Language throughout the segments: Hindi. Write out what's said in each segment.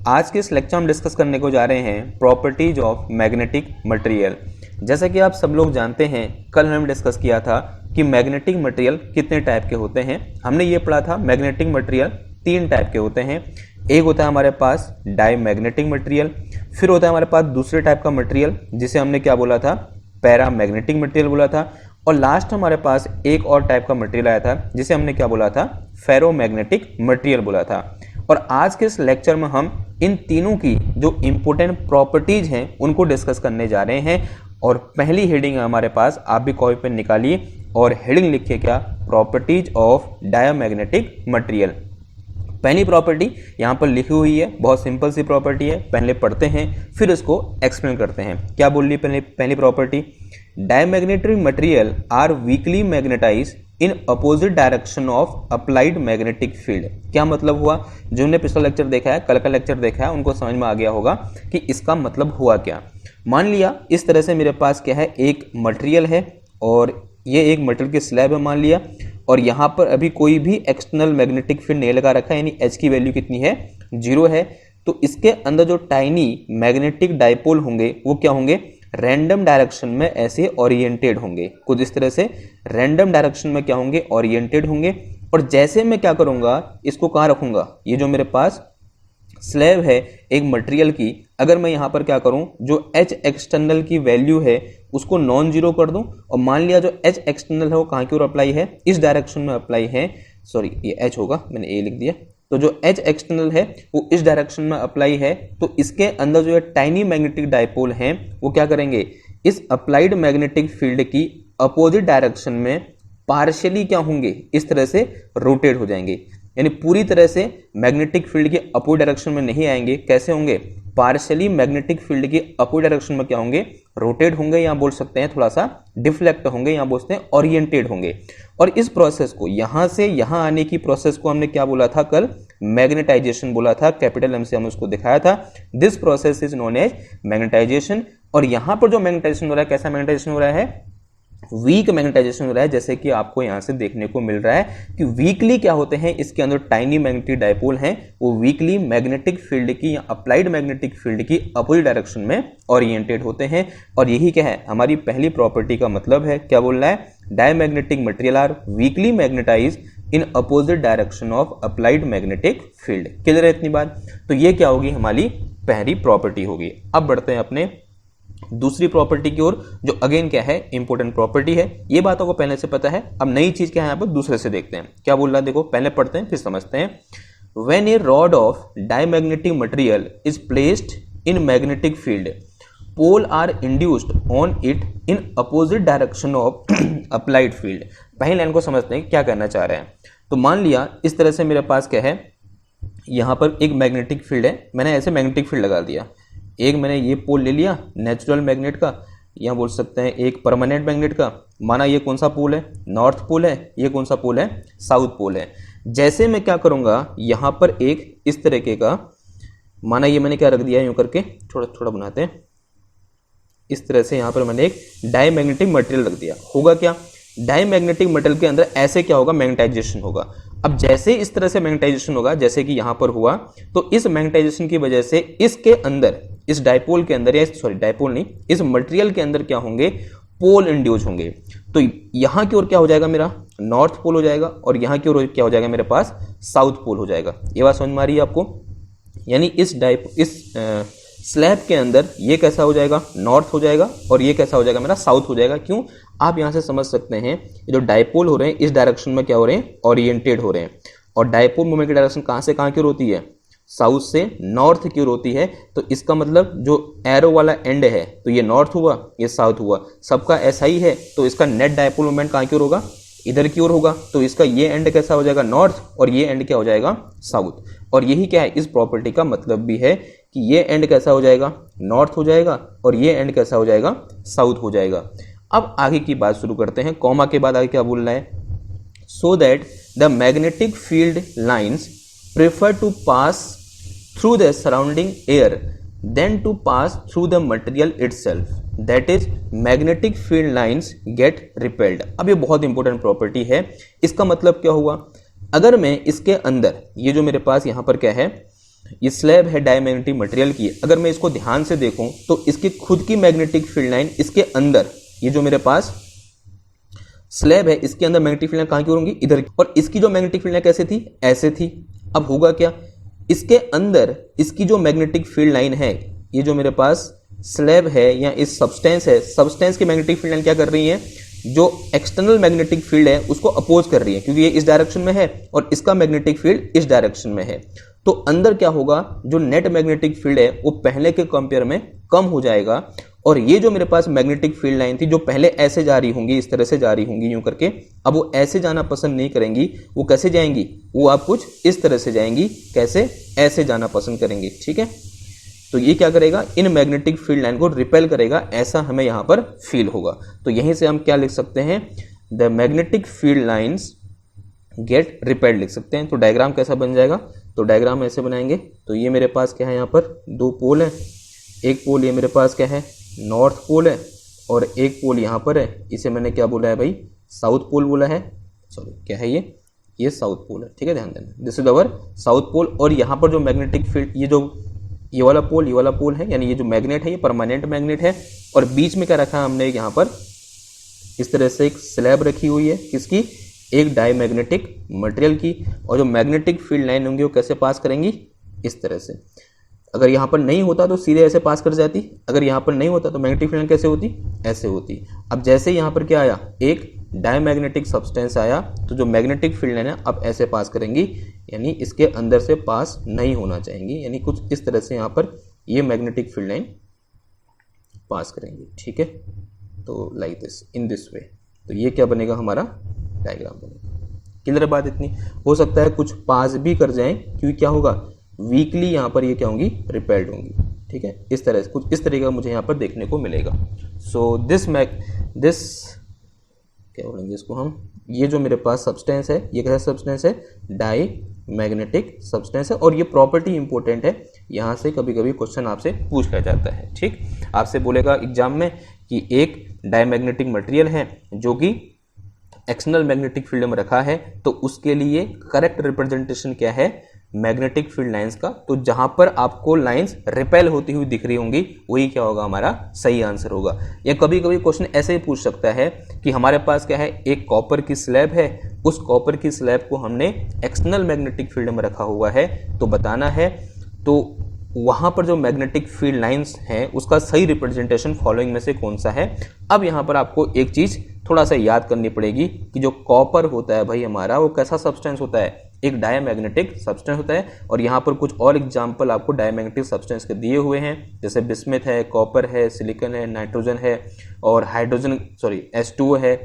आज के इस लेक्चर में डिस्कस करने को जा रहे हैं प्रॉपर्टीज ऑफ मैग्नेटिक मटेरियल। जैसा कि आप सब लोग जानते हैं, कल हमने डिस्कस किया था कि मैग्नेटिक मटेरियल कितने टाइप के होते हैं। हमने ये पढ़ा था मैग्नेटिक मटेरियल 3 टाइप के होते हैं। एक होता है हमारे पास डाईमैग्नेटिक मटेरियल, फिर होता है हमारे पास दूसरे टाइप का मटेरियल जिसे हमने क्या बोला था, पैरामैग्नेटिक मटेरियल बोला था, और लास्ट हमारे पास एक और टाइप का मटेरियल आया था जिसे हमने क्या बोला था, फेरोमैग्नेटिक मटेरियल बोला था। और आज के इस लेक्चर में हम इन तीनों की जो इंपॉर्टेंट प्रॉपर्टीज हैं उनको डिस्कस करने जा रहे हैं। और पहली हेडिंग है हमारे पास, आप भी कॉपी पेन निकालिए और हेडिंग लिखिए क्या, प्रॉपर्टीज ऑफ डायमैग्नेटिक मटेरियल। पहली प्रॉपर्टी यहाँ पर लिखी हुई है, बहुत सिंपल सी प्रॉपर्टी है, पहले पढ़ते हैं फिर इसको एक्सप्लेन करते हैं। क्या बोल रही है पहली property, diamagnetic material are weakly magnetize in opposite direction of applied magnetic field. क्या मतलब हुआ, जो हमने पिछला लेक्चर देखा है, कल का लेक्चर देखा है, उनको समझ में आ गया होगा कि इसका मतलब हुआ क्या। मान लिया इस तरह से मेरे पास क्या है, एक मटेरियल है और ये एक मटेरियल की स्लैब है मान लिया, और यहाँ पर अभी कोई भी एक्सटर्नल मैग्नेटिक फील्ड नहीं लगा रखा है, यानी एच की वैल्यू कितनी है, 0 है। तो इसके अंदर जो टाइनी मैग्नेटिक डाइपोल होंगे वो क्या होंगे, रैंडम डायरेक्शन में ऐसे ओरिएंटेड होंगे, कुछ इस तरह से रैंडम डायरेक्शन में क्या होंगे, ओरिएंटेड होंगे। और जैसे मैं क्या करूंगा, इसको कहाँ रखूंगा, ये जो मेरे पास स्लैब है एक मटेरियल की, अगर मैं यहाँ पर क्या करूं, जो एच एक्सटर्नल की वैल्यू है उसको नॉन जीरो कर दूं, और मान लिया जो एच एक्सटर्नल है वो कहाँ की ओर अप्लाई है, इस डायरेक्शन में अप्लाई है, सॉरी ये एच होगा, मैंने ए लिख दिया। तो जो एच एक्सटर्नल है वो इस डायरेक्शन में अप्लाई है, तो इसके अंदर जो है टाइनी मैग्नेटिक डाइपोल हैं वो क्या करेंगे, इस अप्लाइड मैग्नेटिक फील्ड की अपोजिट डायरेक्शन में पार्शियली क्या होंगे, इस तरह से रोटेट हो जाएंगे, यानी पूरी तरह से मैग्नेटिक फील्ड के अपोजिट डायरेक्शन में नहीं आएंगे। कैसे होंगे, पार्शियली मैग्नेटिक फील्ड के अपोजिट डायरेक्शन में क्या होंगे, रोटेट होंगे, या बोल सकते हैं थोड़ा सा डिफ्लेक्ट होंगे, या बोलते हैं ओरिएंटेड होंगे। और इस प्रोसेस को, यहां से यहां आने की प्रोसेस को हमने क्या बोला था कल, मैग्नेटाइजेशन बोला था, कैपिटल एम से हमने उसको दिखाया था। This process is known as magnetization. और यहां पर जो मैग्नेटाइजेशन हो रहा है, कैसा मैग्नेटाइजेशन हो रहा है, वीक मैग्नेटाइजेशन हो रहा है। जैसे कि आपको यहां से देखने को मिल रहा है कि वीकली क्या होते हैं, इसके अंदर टाइनी मैग्नेटिक डाइपोल हैं, वो वीकली मैग्नेटिक फील्ड की या अप्लाइड मैग्नेटिक फील्ड की अपोजिट डायरेक्शन में ओरिएंटेड होते हैं। और यही क्या है, हमारी पहली प्रॉपर्टी का मतलब है, क्या बोल रहा है, diamagnetic material are weakly magnetize in opposite direction of applied magnetic field. Clear है इतनी बात। तो ये क्या होगी, हमारी पहली प्रॉपर्टी होगी। अब बढ़ते हैं अपने दूसरी प्रॉपर्टी की ओर, जो अगेन क्या है, इंपॉर्टेंट प्रॉपर्टी है। ये बातों को पहले से पता है, अब नई चीज क्या है यहाँ पर दूसरे से देखते हैं। क्या बोल रहा है, देखो पहले पढ़ते हैं फिर समझते हैं। When a rod of diamagnetic material is placed in magnetic field, pole are induced on it in opposite direction of applied field. पहली लाइन को समझते हैं क्या कहना चाह रहे हैं। तो मान लिया इस तरह से मेरे पास क्या है, यहाँ पर एक मैग्नेटिक फील्ड है, मैंने ऐसे मैग्नेटिक फील्ड लगा दिया, एक मैंने ये पोल ले लिया नेचुरल मैग्नेट का, या बोल सकते हैं एक परमानेंट मैग्नेट का। माना ये कौन सा पोल है, नॉर्थ पोल है, ये कौन सा पोल है, साउथ पोल है। जैसे मैं क्या करूंगा, यहाँ पर एक इस तरीके का, माना ये मैंने क्या रख दिया, यूं करके थोड़ा थोड़ा बनाते हैं, इस तरह से यहाँ पर मैंने एक डायमैग्नेटिक मटेरियल रख दिया। होगा क्या, डायमैग्नेटिक मटेरियल के अंदर ऐसे क्या होगा, मैग्नेटाइजेशन होगा। अब जैसे इस तरह से मैग्नेटाइजेशन होगा, जैसे कि यहां पर हुआ, तो इस मैग्नेटाइजेशन की वजह से इसके अंदर, इस डाइपोल के अंदर, या सॉरी डाइपोल नहीं, इस मटेरियल के अंदर क्या होंगे, पोल इंड्यूस होंगे। तो यहां की ओर क्या हो जाएगा, मेरा नॉर्थ पोल हो जाएगा, और यहां की ओर क्या हो जाएगा, मेरे पास साउथ पोल हो जाएगा। ये बात समझ में आ रही है आपको, यानी इस स्लैब के अंदर ये कैसा हो जाएगा, नॉर्थ हो जाएगा, और ये कैसा हो जाएगा, मेरा साउथ हो जाएगा। क्यों, आप यहां से समझ सकते हैं, ये जो डाइपोल हो रहे हैं इस डायरेक्शन में क्या हो रहे हैं, ओरिएंटेड हो रहे हैं। और डाइपोल मूवमेंट की डायरेक्शन कहां से कहां की ओर होती है, साउथ से नॉर्थ की ओर होती है। तो इसका मतलब जो एरो वाला एंड है, तो ये नॉर्थ हुआ, ये साउथ हुआ, सबका ऐसा ही है। तो इसका नेट डाइपोल मूवमेंट कहां की ओर होगा, इधर की ओर होगा। तो इसका ये एंड कैसा हो जाएगा, नॉर्थ, और ये एंड क्या हो जाएगा, साउथ। और यही क्या है, इस प्रॉपर्टी का मतलब भी है कि ये एंड कैसा हो जाएगा, नॉर्थ हो जाएगा, और ये एंड कैसा हो जाएगा, साउथ हो जाएगा। अब आगे की बात शुरू करते हैं, कॉमा के बाद आगे क्या बोलना है, so that the magnetic field lines prefer to pass through the surrounding air than to pass through the material itself, that is magnetic field lines get repelled. अब ये बहुत इंपॉर्टेंट प्रॉपर्टी है। इसका मतलब क्या हुआ, अगर मैं इसके अंदर, ये जो मेरे पास यहाँ पर क्या है, ये स्लैब है डायमैग्नेटिक मटेरियल की, अगर मैं इसको ध्यान से देखूं तो इसकी खुद की मैग्नेटिक फील्ड लाइन इसके अंदर, ये जो मेरे पास स्लैब है इसके अंदर मैग्नेटिक फील्ड लाइन कहां की होंगी, इधर की। और इसकी जो मैग्नेटिक फील्ड लाइन कैसे थी, ऐसे थी। अब होगा क्या, इसके अंदर इसकी जो मैग्नेटिक फील्ड लाइन है, ये जो मेरे पास स्लैब है या इस सब्सटेंस है, सब्सटेंस की मैग्नेटिक फील्ड लाइन क्या कर रही है, जो एक्सटर्नल मैग्नेटिक फील्ड है उसको अपोज कर रही है, क्योंकि ये इस डायरेक्शन में है और इसका मैग्नेटिक फील्ड इस डायरेक्शन में है। तो अंदर क्या होगा, जो नेट मैग्नेटिक फील्ड है वो पहले के कंपेयर में कम हो जाएगा। और ये जो मेरे पास मैग्नेटिक फील्ड लाइन थी, जो पहले ऐसे जा रही होंगी, इस तरह से जा रही होंगी यूं करके, अब वो ऐसे जाना पसंद नहीं करेंगी। वो कैसे जाएंगी, वो आप कुछ इस तरह से जाएंगी। कैसे, ऐसे जाना पसंद करेंगी। ठीक है, तो ये क्या करेगा, इन मैग्नेटिक फील्ड लाइन को रिपेल करेगा, ऐसा हमें यहां पर फील होगा। तो यहीं से हम क्या लिख सकते हैं, the magnetic field lines get repelled लिख सकते हैं। तो डायग्राम कैसा बन जाएगा, तो डायग्राम ऐसे बनाएंगे। तो ये मेरे पास क्या है, यहाँ पर दो पोल है, एक पोल ये मेरे पास क्या है, नॉर्थ पोल है, और एक पोल यहाँ पर है, इसे मैंने क्या बोला है भाई, साउथ पोल बोला है। सॉरी, क्या है ये साउथ पोल है। ठीक है, ध्यान देना, this is our south pole. और यहाँ पर जो मैग्नेटिक फील्ड, ये वाला पोल है, यानी ये जो मैग्नेट है ये परमानेंट मैग्नेट है। और बीच में क्या रखा है हमने, यहाँ पर इस तरह से एक स्लैब रखी हुई है, किसकी, एक डायमैग्नेटिक मटेरियल की। और जो मैग्नेटिक फील्ड लाइन होंगी वो कैसे पास करेंगी, इस तरह से। अगर यहाँ पर नहीं होता तो सीधे ऐसे पास कर जाती, अगर यहाँ पर नहीं होता तो मैग्नेटिक फील्ड लाइन कैसे होती, ऐसे होती। अब जैसे यहाँ पर क्या आया, एक डायमैग्नेटिक सब्सटेंस आया, तो जो मैग्नेटिक फील्ड लाइन है अब ऐसे पास करेंगी, यानी इसके अंदर से पास नहीं होना चाहेंगी, यानी कुछ इस तरह से यहाँ पर ये मैग्नेटिक फील्ड लाइन पास करेंगी। ठीक है, तो लाइक दिस, इन दिस वे। तो ये क्या बनेगा, हमारा डायग्राम बनेगा। क्लियर बात इतनी। हो सकता है कुछ पास भी कर जाएं, क्योंकि क्या होगा, वीकली यहाँ पर ये क्या होंगी, रिपेल्ड होंगी। ठीक है, इस तरह से कुछ इस तरीके का मुझे यहाँ पर देखने को मिलेगा। सो दिस क्या बोलेंगे इसको हम, ये जो मेरे पास सब्सटेंस है, ये कैसा सब्सटेंस है, डाई मैग्नेटिक सब्सटेंस है। और ये प्रॉपर्टी इंपॉर्टेंट है, यहाँ से कभी कभी क्वेश्चन आपसे पूछ लिया जाता है। ठीक, आपसे बोलेगा एग्जाम में कि एक डायमैग्नेटिक मटेरियल है जो कि एक्सटर्नल मैग्नेटिक फील्ड में रखा है, तो उसके लिए करेक्ट रिप्रेजेंटेशन क्या है, मैग्नेटिक फील्ड लाइंस का। तो जहां पर आपको लाइंस रिपेल होती हुई दिख रही होंगी, वही क्या होगा, हमारा सही आंसर होगा। या कभी कभी क्वेश्चन ऐसे ही पूछ सकता है कि हमारे पास क्या है, एक कॉपर की स्लैब है, उस कॉपर की स्लैब को हमने एक्सटर्नल मैग्नेटिक फील्ड में रखा हुआ है, तो बताना है तो वहां पर जो मैग्नेटिक फील्ड लाइंस हैं उसका सही रिप्रेजेंटेशन फॉलोइंग में से कौन सा है। अब यहां पर आपको एक चीज थोड़ा सा याद करनी पड़ेगी कि जो कॉपर होता है भाई हमारा, वो कैसा सब्सटेंस होता है, एक डायमैग्नेटिक सब्सटेंस होता है। और यहाँ पर कुछ और एग्जाम्पल आपको डायमैग्नेटिक सब्सटेंस के दिए हुए हैं, जैसे बिस्मिथ है, कॉपर है, सिलिकॉन है, नाइट्रोजन है, और H2O है,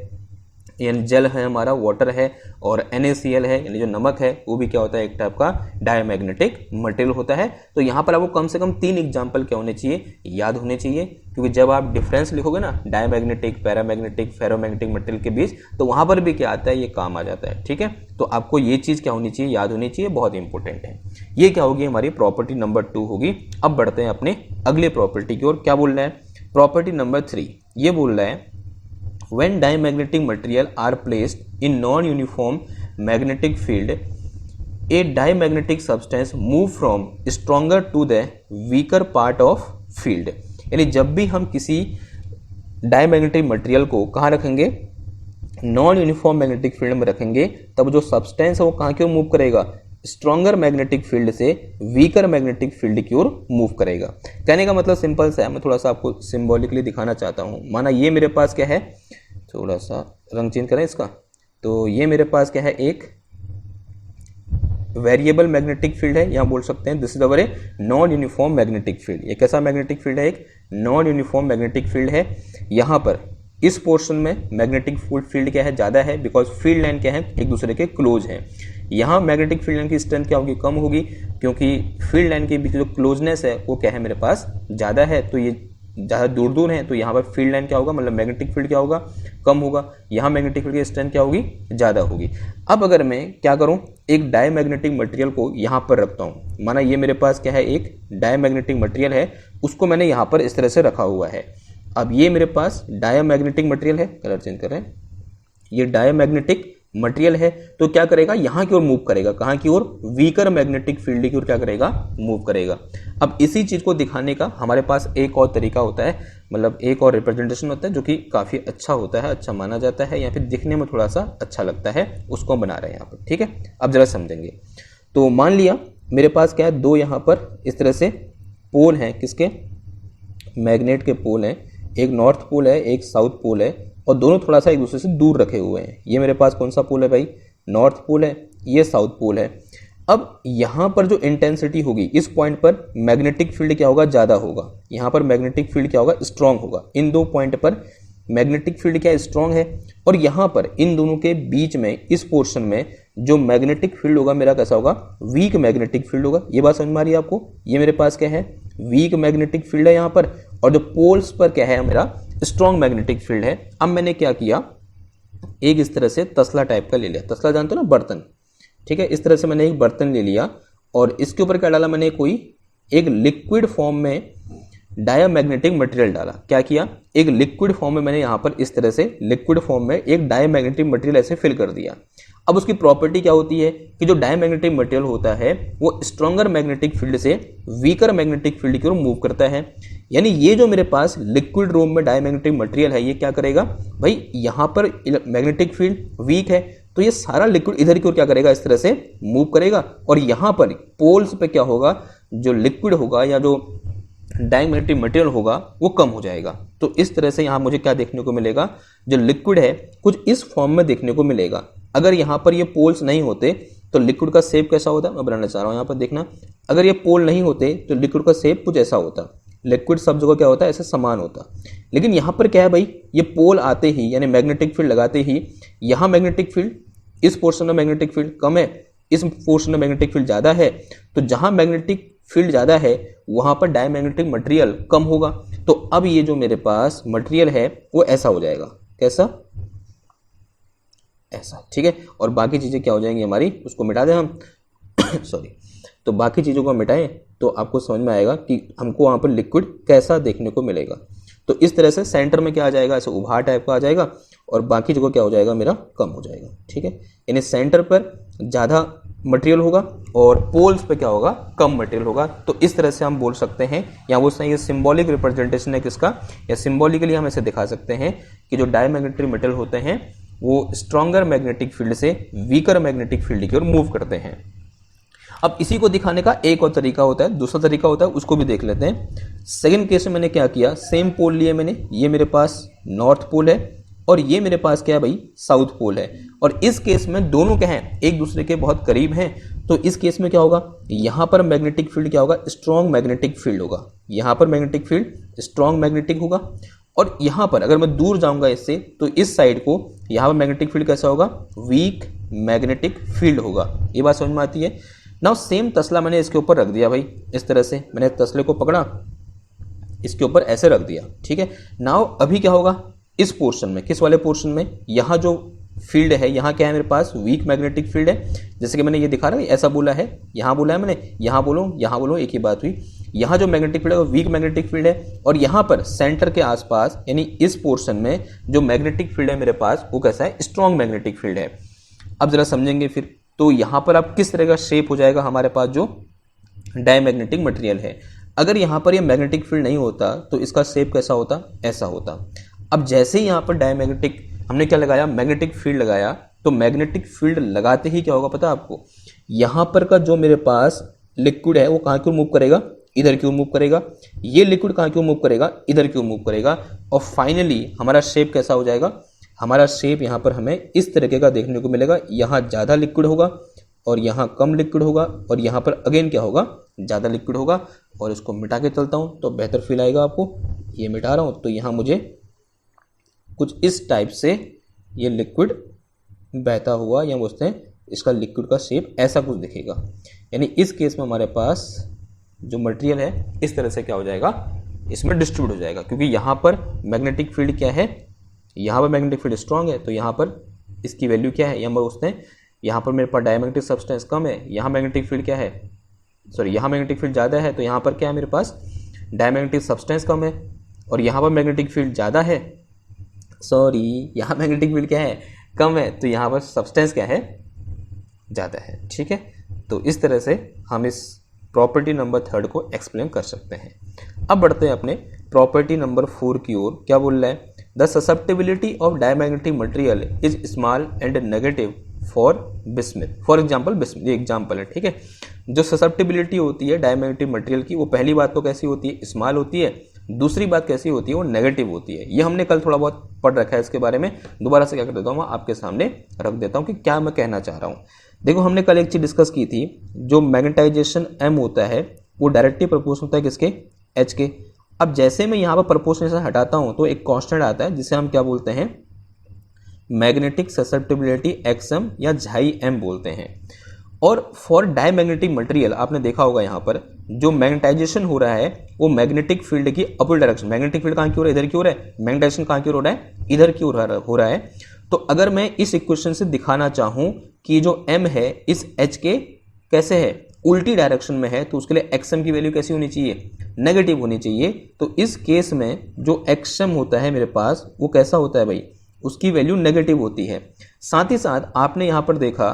यानी जल है हमारा, वाटर है, और NaCl है, यानी जो नमक है, वो भी क्या होता है, एक टाइप का डायमैग्नेटिक मटेरियल होता है। तो यहाँ पर आपको कम से कम 3 एग्जाम्पल क्या होने चाहिए, याद होने चाहिए, क्योंकि जब आप डिफरेंस लिखोगे ना डायमैग्नेटिक, पैरामैग्नेटिक, फेरोमैग्नेटिक मटेरियल के बीच, तो वहाँ पर भी क्या आता है, ये काम आ जाता है। ठीक है, तो आपको ये चीज़ क्या होनी चाहिए, याद होनी चाहिए, बहुत इंपॉर्टेंट है। ये क्या होगी, हमारी प्रॉपर्टी नंबर 2 होगी। अब बढ़ते हैं अपने अगले प्रॉपर्टी की ओर। क्या बोल रहा है, प्रॉपर्टी नंबर 3 ये बोल रहा है, when diamagnetic material are placed in non-uniform magnetic field, a diamagnetic substance move from stronger to the weaker part of field। यानी जब भी हम किसी डायमैग्नेटिक मटेरियल को कहाँ रखेंगे, नॉन यूनिफॉर्म मैग्नेटिक फील्ड में रखेंगे, तब जो सब्सटेंस है वो कहाँ की ओर मूव करेगा, स्ट्रॉन्गर मैग्नेटिक फील्ड से वीकर मैग्नेटिक फील्ड की ओर मूव करेगा। कहने का मतलब सिंपल सा है, मैं थोड़ा सा आपको सिंबॉलिकली दिखाना चाहता हूँ। माना ये मेरे पास क्या है, थोड़ा सा रंग चेंज करें इसका, तो ये मेरे पास क्या है, एक वेरिएबल मैग्नेटिक फील्ड है, यहाँ बोल सकते हैं this is our a non uniform magnetic field. ये कैसा मैग्नेटिक फील्ड है, एक नॉन यूनिफॉर्म मैग्नेटिक फील्ड है। यहाँ पर इस पोर्शन में मैग्नेटिक फील्ड क्या है, ज़्यादा है, बिकॉज फील्ड लाइन क्या है, एक दूसरे के क्लोज हैं। यहाँ मैग्नेटिक फील्ड लाइन की स्ट्रेंथ क्या होगी, कम होगी, क्योंकि फील्ड लाइन के बीच जो क्लोजनेस है वो क्या है, मेरे पास ज़्यादा है, तो ये ज़्यादा दूर दूर है, तो यहाँ पर फील्ड लाइन क्या होगा, मतलब मैग्नेटिक फील्ड क्या होगा, कम होगा। यहाँ मैग्नेटिक फील्ड की स्ट्रेंथ क्या होगी, ज़्यादा होगी। अब अगर मैं क्या करूँ, एक डायमैग्नेटिक मटेरियल को यहाँ पर रखता हूँ, माना ये मेरे पास क्या है, एक डायमैग्नेटिक मटेरियल है, उसको मैंने यहाँ पर इस तरह से रखा हुआ है। अब ये मेरे पास डायमैग्नेटिक मटेरियल है, कलर चेंज कर रहे हैं, ये डायमैग्नेटिक मटेरियल है तो क्या करेगा, यहाँ की ओर मूव करेगा, कहाँ की ओर, वीकर मैग्नेटिक फील्ड की ओर क्या करेगा, मूव करेगा। अब इसी चीज को दिखाने का हमारे पास एक और तरीका होता है, मतलब एक और रिप्रेजेंटेशन होता है जो कि काफी अच्छा होता है, अच्छा माना जाता है या फिर दिखने में थोड़ा सा अच्छा लगता है, उसको हम बना रहे हैं यहाँ पर। ठीक है, अब जरा समझेंगे। तो मान लिया मेरे पास क्या है, दो यहाँ पर इस तरह से पोल हैं, किसके, मैग्नेट के पोल हैं, एक नॉर्थ पोल है एक साउथ पोल है, और दोनों थोड़ा सा एक दूसरे से दूर रखे हुए हैं। ये मेरे पास कौन सा पोल है भाई, नॉर्थ पोल है, ये साउथ पोल है। अब यहाँ पर जो इंटेंसिटी होगी इस पॉइंट पर मैग्नेटिक फील्ड क्या होगा, ज़्यादा होगा, यहाँ पर मैग्नेटिक फील्ड क्या होगा, स्ट्रांग होगा। इन दो पॉइंट पर मैग्नेटिक फील्ड क्या स्ट्रांग है, और यहाँ पर इन दोनों के बीच में इस पोर्शन में जो मैग्नेटिक फील्ड होगा मेरा कैसा होगा, वीक मैग्नेटिक फील्ड होगा। ये बात समझ में आ रही है आपको, ये मेरे पास क्या है, वीक मैग्नेटिक फील्ड है यहाँ पर, और जो पोल्स पर क्या है मेरा स्ट्रॉन्ग मैग्नेटिक फील्ड है। अब मैंने क्या किया, एक इस तरह से तसला टाइप का ले लिया, तसला जानते हो ना, बर्तन, ठीक है, इस तरह से मैंने एक बर्तन ले लिया और इसके ऊपर क्या डाला मैंने, कोई एक लिक्विड फॉर्म में डायमैग्नेटिक मटेरियल डाला। क्या किया, एक लिक्विड फॉर्म में मैंने यहाँ पर इस तरह से लिक्विड फॉर्म में एक डायमैग्नेटिक मटेरियल ऐसे फिल कर दिया। अब उसकी प्रॉपर्टी क्या होती है कि जो डायमैग्नेटिक मटेरियल होता है वो स्ट्रॉन्गर मैग्नेटिक फील्ड से वीकर मैग्नेटिक फील्ड की ओर मूव करता है। यानी ये जो मेरे पास लिक्विड रूम में डायमैग्नेटिक मटेरियल है ये क्या करेगा भाई, यहाँ पर मैग्नेटिक फील्ड वीक है तो ये सारा लिक्विड इधर की ओर क्या करेगा, इस तरह से मूव करेगा, और यहाँ पर पोल्स पे क्या होगा, जो लिक्विड होगा या जो डायमैग्नेटिक मटेरियल होगा वो कम हो जाएगा। तो इस तरह से यहाँ मुझे क्या देखने को मिलेगा, जो लिक्विड है कुछ इस फॉर्म में देखने को मिलेगा। अगर यहाँ पर ये पोल्स नहीं होते तो लिक्विड का शेप कैसा होता, मैं बनाना चाह रहा हूँ यहाँ पर देखना, अगर ये पोल नहीं होते तो लिक्विड का शेप कुछ ऐसा होता, लिक्विड सब जगह क्या होता है, ऐसे समान होता। लेकिन यहाँ पर क्या है भाई, ये पोल आते ही यानी मैग्नेटिक फील्ड लगाते ही यहाँ मैग्नेटिक फील्ड, इस पोर्शन में मैग्नेटिक फील्ड कम है, इस पोर्शन में मैग्नेटिक फील्ड ज़्यादा है, तो जहाँ मैग्नेटिक फील्ड ज़्यादा है वहाँ पर डायमैग्नेटिक मटेरियल कम होगा। तो अब ये जो मेरे पास मटेरियल है वो ऐसा हो जाएगा, कैसा, ऐसा, ठीक है। और बाकी चीज़ें क्या हो जाएंगी हमारी, उसको मिटा दें हम सॉरी, तो बाकी चीज़ों को मिटाएं तो आपको समझ में आएगा कि हमको वहाँ पर लिक्विड कैसा देखने को मिलेगा। तो इस तरह से सेंटर में क्या आ जाएगा, ऐसे उभार टाइप का आ जाएगा, और बाकी जगह क्या हो जाएगा, मेरा कम हो जाएगा, ठीक है। यानी सेंटर पर ज़्यादा मटेरियल होगा और पोल्स पे क्या होगा, कम मटेरियल होगा। तो इस तरह से हम बोल सकते हैं, या बोल सकते हैं ये सिंबॉलिक रिप्रेजेंटेशन है किसका, या सिंबॉलिकली हम ऐसे दिखा सकते हैं कि जो डायमैग्नेटिक मटेरियल होते हैं वो स्ट्रॉन्गर मैग्नेटिक फील्ड से वीकर मैग्नेटिक फील्ड की ओर मूव करते हैं। अब इसी को दिखाने का एक और तरीका होता है, दूसरा तरीका होता है, उसको भी देख लेते हैं। सेकंड केस में मैंने क्या किया, सेम पोल लिए मैंने, ये मेरे पास नॉर्थ पोल है और ये मेरे पास क्या है भाई, साउथ पोल है, और इस केस में दोनों क्या हैं, एक दूसरे के बहुत करीब हैं। तो इस केस में क्या होगा, यहाँ पर मैग्नेटिक फील्ड क्या होगा, स्ट्रॉन्ग मैग्नेटिक फील्ड होगा, यहाँ पर मैग्नेटिक फील्ड स्ट्रॉन्ग मैग्नेटिक होगा, और यहाँ पर अगर मैं दूर जाऊंगा इससे तो इस साइड को यहाँ पर मैग्नेटिक फील्ड कैसा होगा, वीक मैग्नेटिक फील्ड होगा। ये बात समझ में आती है। नाउ सेम तसला मैंने इसके ऊपर रख दिया भाई, इस तरह से मैंने तसले को पकड़ा, इसके ऊपर ऐसे रख दिया, ठीक है। नाउ अभी क्या होगा, इस पोर्शन में, किस वाले पोर्शन में, यहाँ जो फील्ड है, यहाँ क्या है मेरे पास, वीक मैग्नेटिक फील्ड है। जैसे कि मैंने ये दिखा रहा है, ऐसा बोला है, यहाँ बोला है मैंने, यहाँ बोलो, एक ही बात हुई। यहाँ जो मैग्नेटिक फील्ड है वो वीक मैग्नेटिक फील्ड है, और यहाँ पर सेंटर के आसपास यानी इस पोर्शन में जो मैग्नेटिक फील्ड है मेरे पास वो कैसा है, स्ट्रॉन्ग मैग्नेटिक फील्ड है। अब जरा समझेंगे फिर, तो यहाँ पर अब किस तरह का शेप हो जाएगा हमारे पास जो डायमैग्नेटिक मटेरियल है। अगर यहाँ पर ये मैग्नेटिक फील्ड नहीं होता तो इसका शेप कैसा होता, ऐसा होता। अब जैसे ही यहाँ पर डायमैग्नेटिक हमने क्या लगाया, मैग्नेटिक फील्ड लगाया, तो मैग्नेटिक फील्ड लगाते ही क्या होगा पता है आपको, यहाँ पर का जो मेरे पास लिक्विड है वो कहाँ की ओर मूव करेगा, इधर की ओर मूव करेगा। ये लिक्विड कहाँ की ओर मूव करेगा, इधर की ओर मूव करेगा, और फाइनली हमारा शेप कैसा हो जाएगा, हमारा शेप यहाँ पर हमें इस तरीके का देखने को मिलेगा। यहाँ ज़्यादा लिक्विड होगा और यहाँ कम लिक्विड होगा, और यहाँ पर अगेन क्या होगा, ज़्यादा लिक्विड होगा। और इसको मिटा के चलता हूँ तो बेहतर फील आएगा आपको। ये मिटा रहा हूँ तो यहाँ मुझे कुछ इस टाइप से ये लिक्विड बहता हुआ, या बोलते हैं इसका लिक्विड का शेप ऐसा कुछ दिखेगा। यानी इस केस में हमारे पास जो मटेरियल है इस तरह से क्या हो जाएगा, इसमें डिस्ट्रीब्यूट हो जाएगा, क्योंकि यहाँ पर मैग्नेटिक फील्ड क्या है, यहाँ पर मैग्नेटिक फील्ड स्ट्रांग है, तो यहाँ पर इसकी वैल्यू क्या है, यहाँ बोलते हैं यहाँ पर मेरे पास डायमैग्नेटिक सब्सटेंस कम है, यहाँ मैग्नेटिक फील्ड क्या है, सॉरी यहाँ मैग्नेटिक फील्ड ज़्यादा है, तो यहाँ पर क्या है मेरे पास डायमैग्नेटिक सब्सटेंस कम है, और यहाँ पर मैग्नेटिक फील्ड ज़्यादा है, सॉरी यहाँ मैग्नेटिक फील्ड क्या है, कम है तो यहाँ पर सब्सटेंस क्या है, ज़्यादा है। ठीक है, तो इस तरह से हम इस प्रॉपर्टी नंबर 3 को एक्सप्लेन कर सकते हैं। अब बढ़ते हैं अपने प्रॉपर्टी नंबर 4 की ओर। क्या बोल रहा है, the susceptibility of diamagnetic material is small and negative for bismuth. For example bismuth, ये एग्जाम्पल है। ठीक है, जो ससेप्टिबिलिटी होती है डायमैग्नेटिक मटेरियल की, वो पहली बात तो कैसी होती है, स्मॉल होती है। दूसरी बात कैसी होती है, वो नेगेटिव होती है। ये हमने कल थोड़ा बहुत पढ़ रखा है, इसके बारे में दोबारा से क्या कर देता हूँ, मैं आपके सामने रख देता हूँ कि क्या मैं कहना चाह रहा हूँ। देखो, हमने कल एक चीज डिस्कस की थी, जो मैग्नेटाइजेशन एम होता है वो डायरेक्टली प्रोपोर्शनल होता है किसके, एच के। अब जैसे मैं यहाँ पर प्रोपोर्शनल से हटाता हूँ तो एक कांस्टेंट आता है जिसे हम क्या बोलते हैं, मैग्नेटिक ससेप्टिबिलिटी एक्सएम या झाई एम बोलते हैं। और फॉर डायमैग्नेटिक मटेरियल आपने देखा होगा यहाँ पर जो मैग्नेटाइजेशन हो रहा है वो मैग्नेटिक फील्ड की अपोजिट डायरेक्शन, मैग्नेटिक फील्ड कहाँ की हो रहा है, इधर की हो रहा है, मैग्नेटाइजेशन कहाँ की हो रहा है, इधर की हो रहा है। तो अगर मैं इस इक्वेशन से दिखाना चाहूँ कि जो m है इस h के कैसे है, उल्टी डायरेक्शन में है, तो उसके लिए xm की वैल्यू कैसी होनी चाहिए, नेगेटिव होनी चाहिए। तो इस केस में जो xm होता है मेरे पास वो कैसा होता है भाई, उसकी वैल्यू नेगेटिव होती है। साथ ही साथ आपने यहाँ पर देखा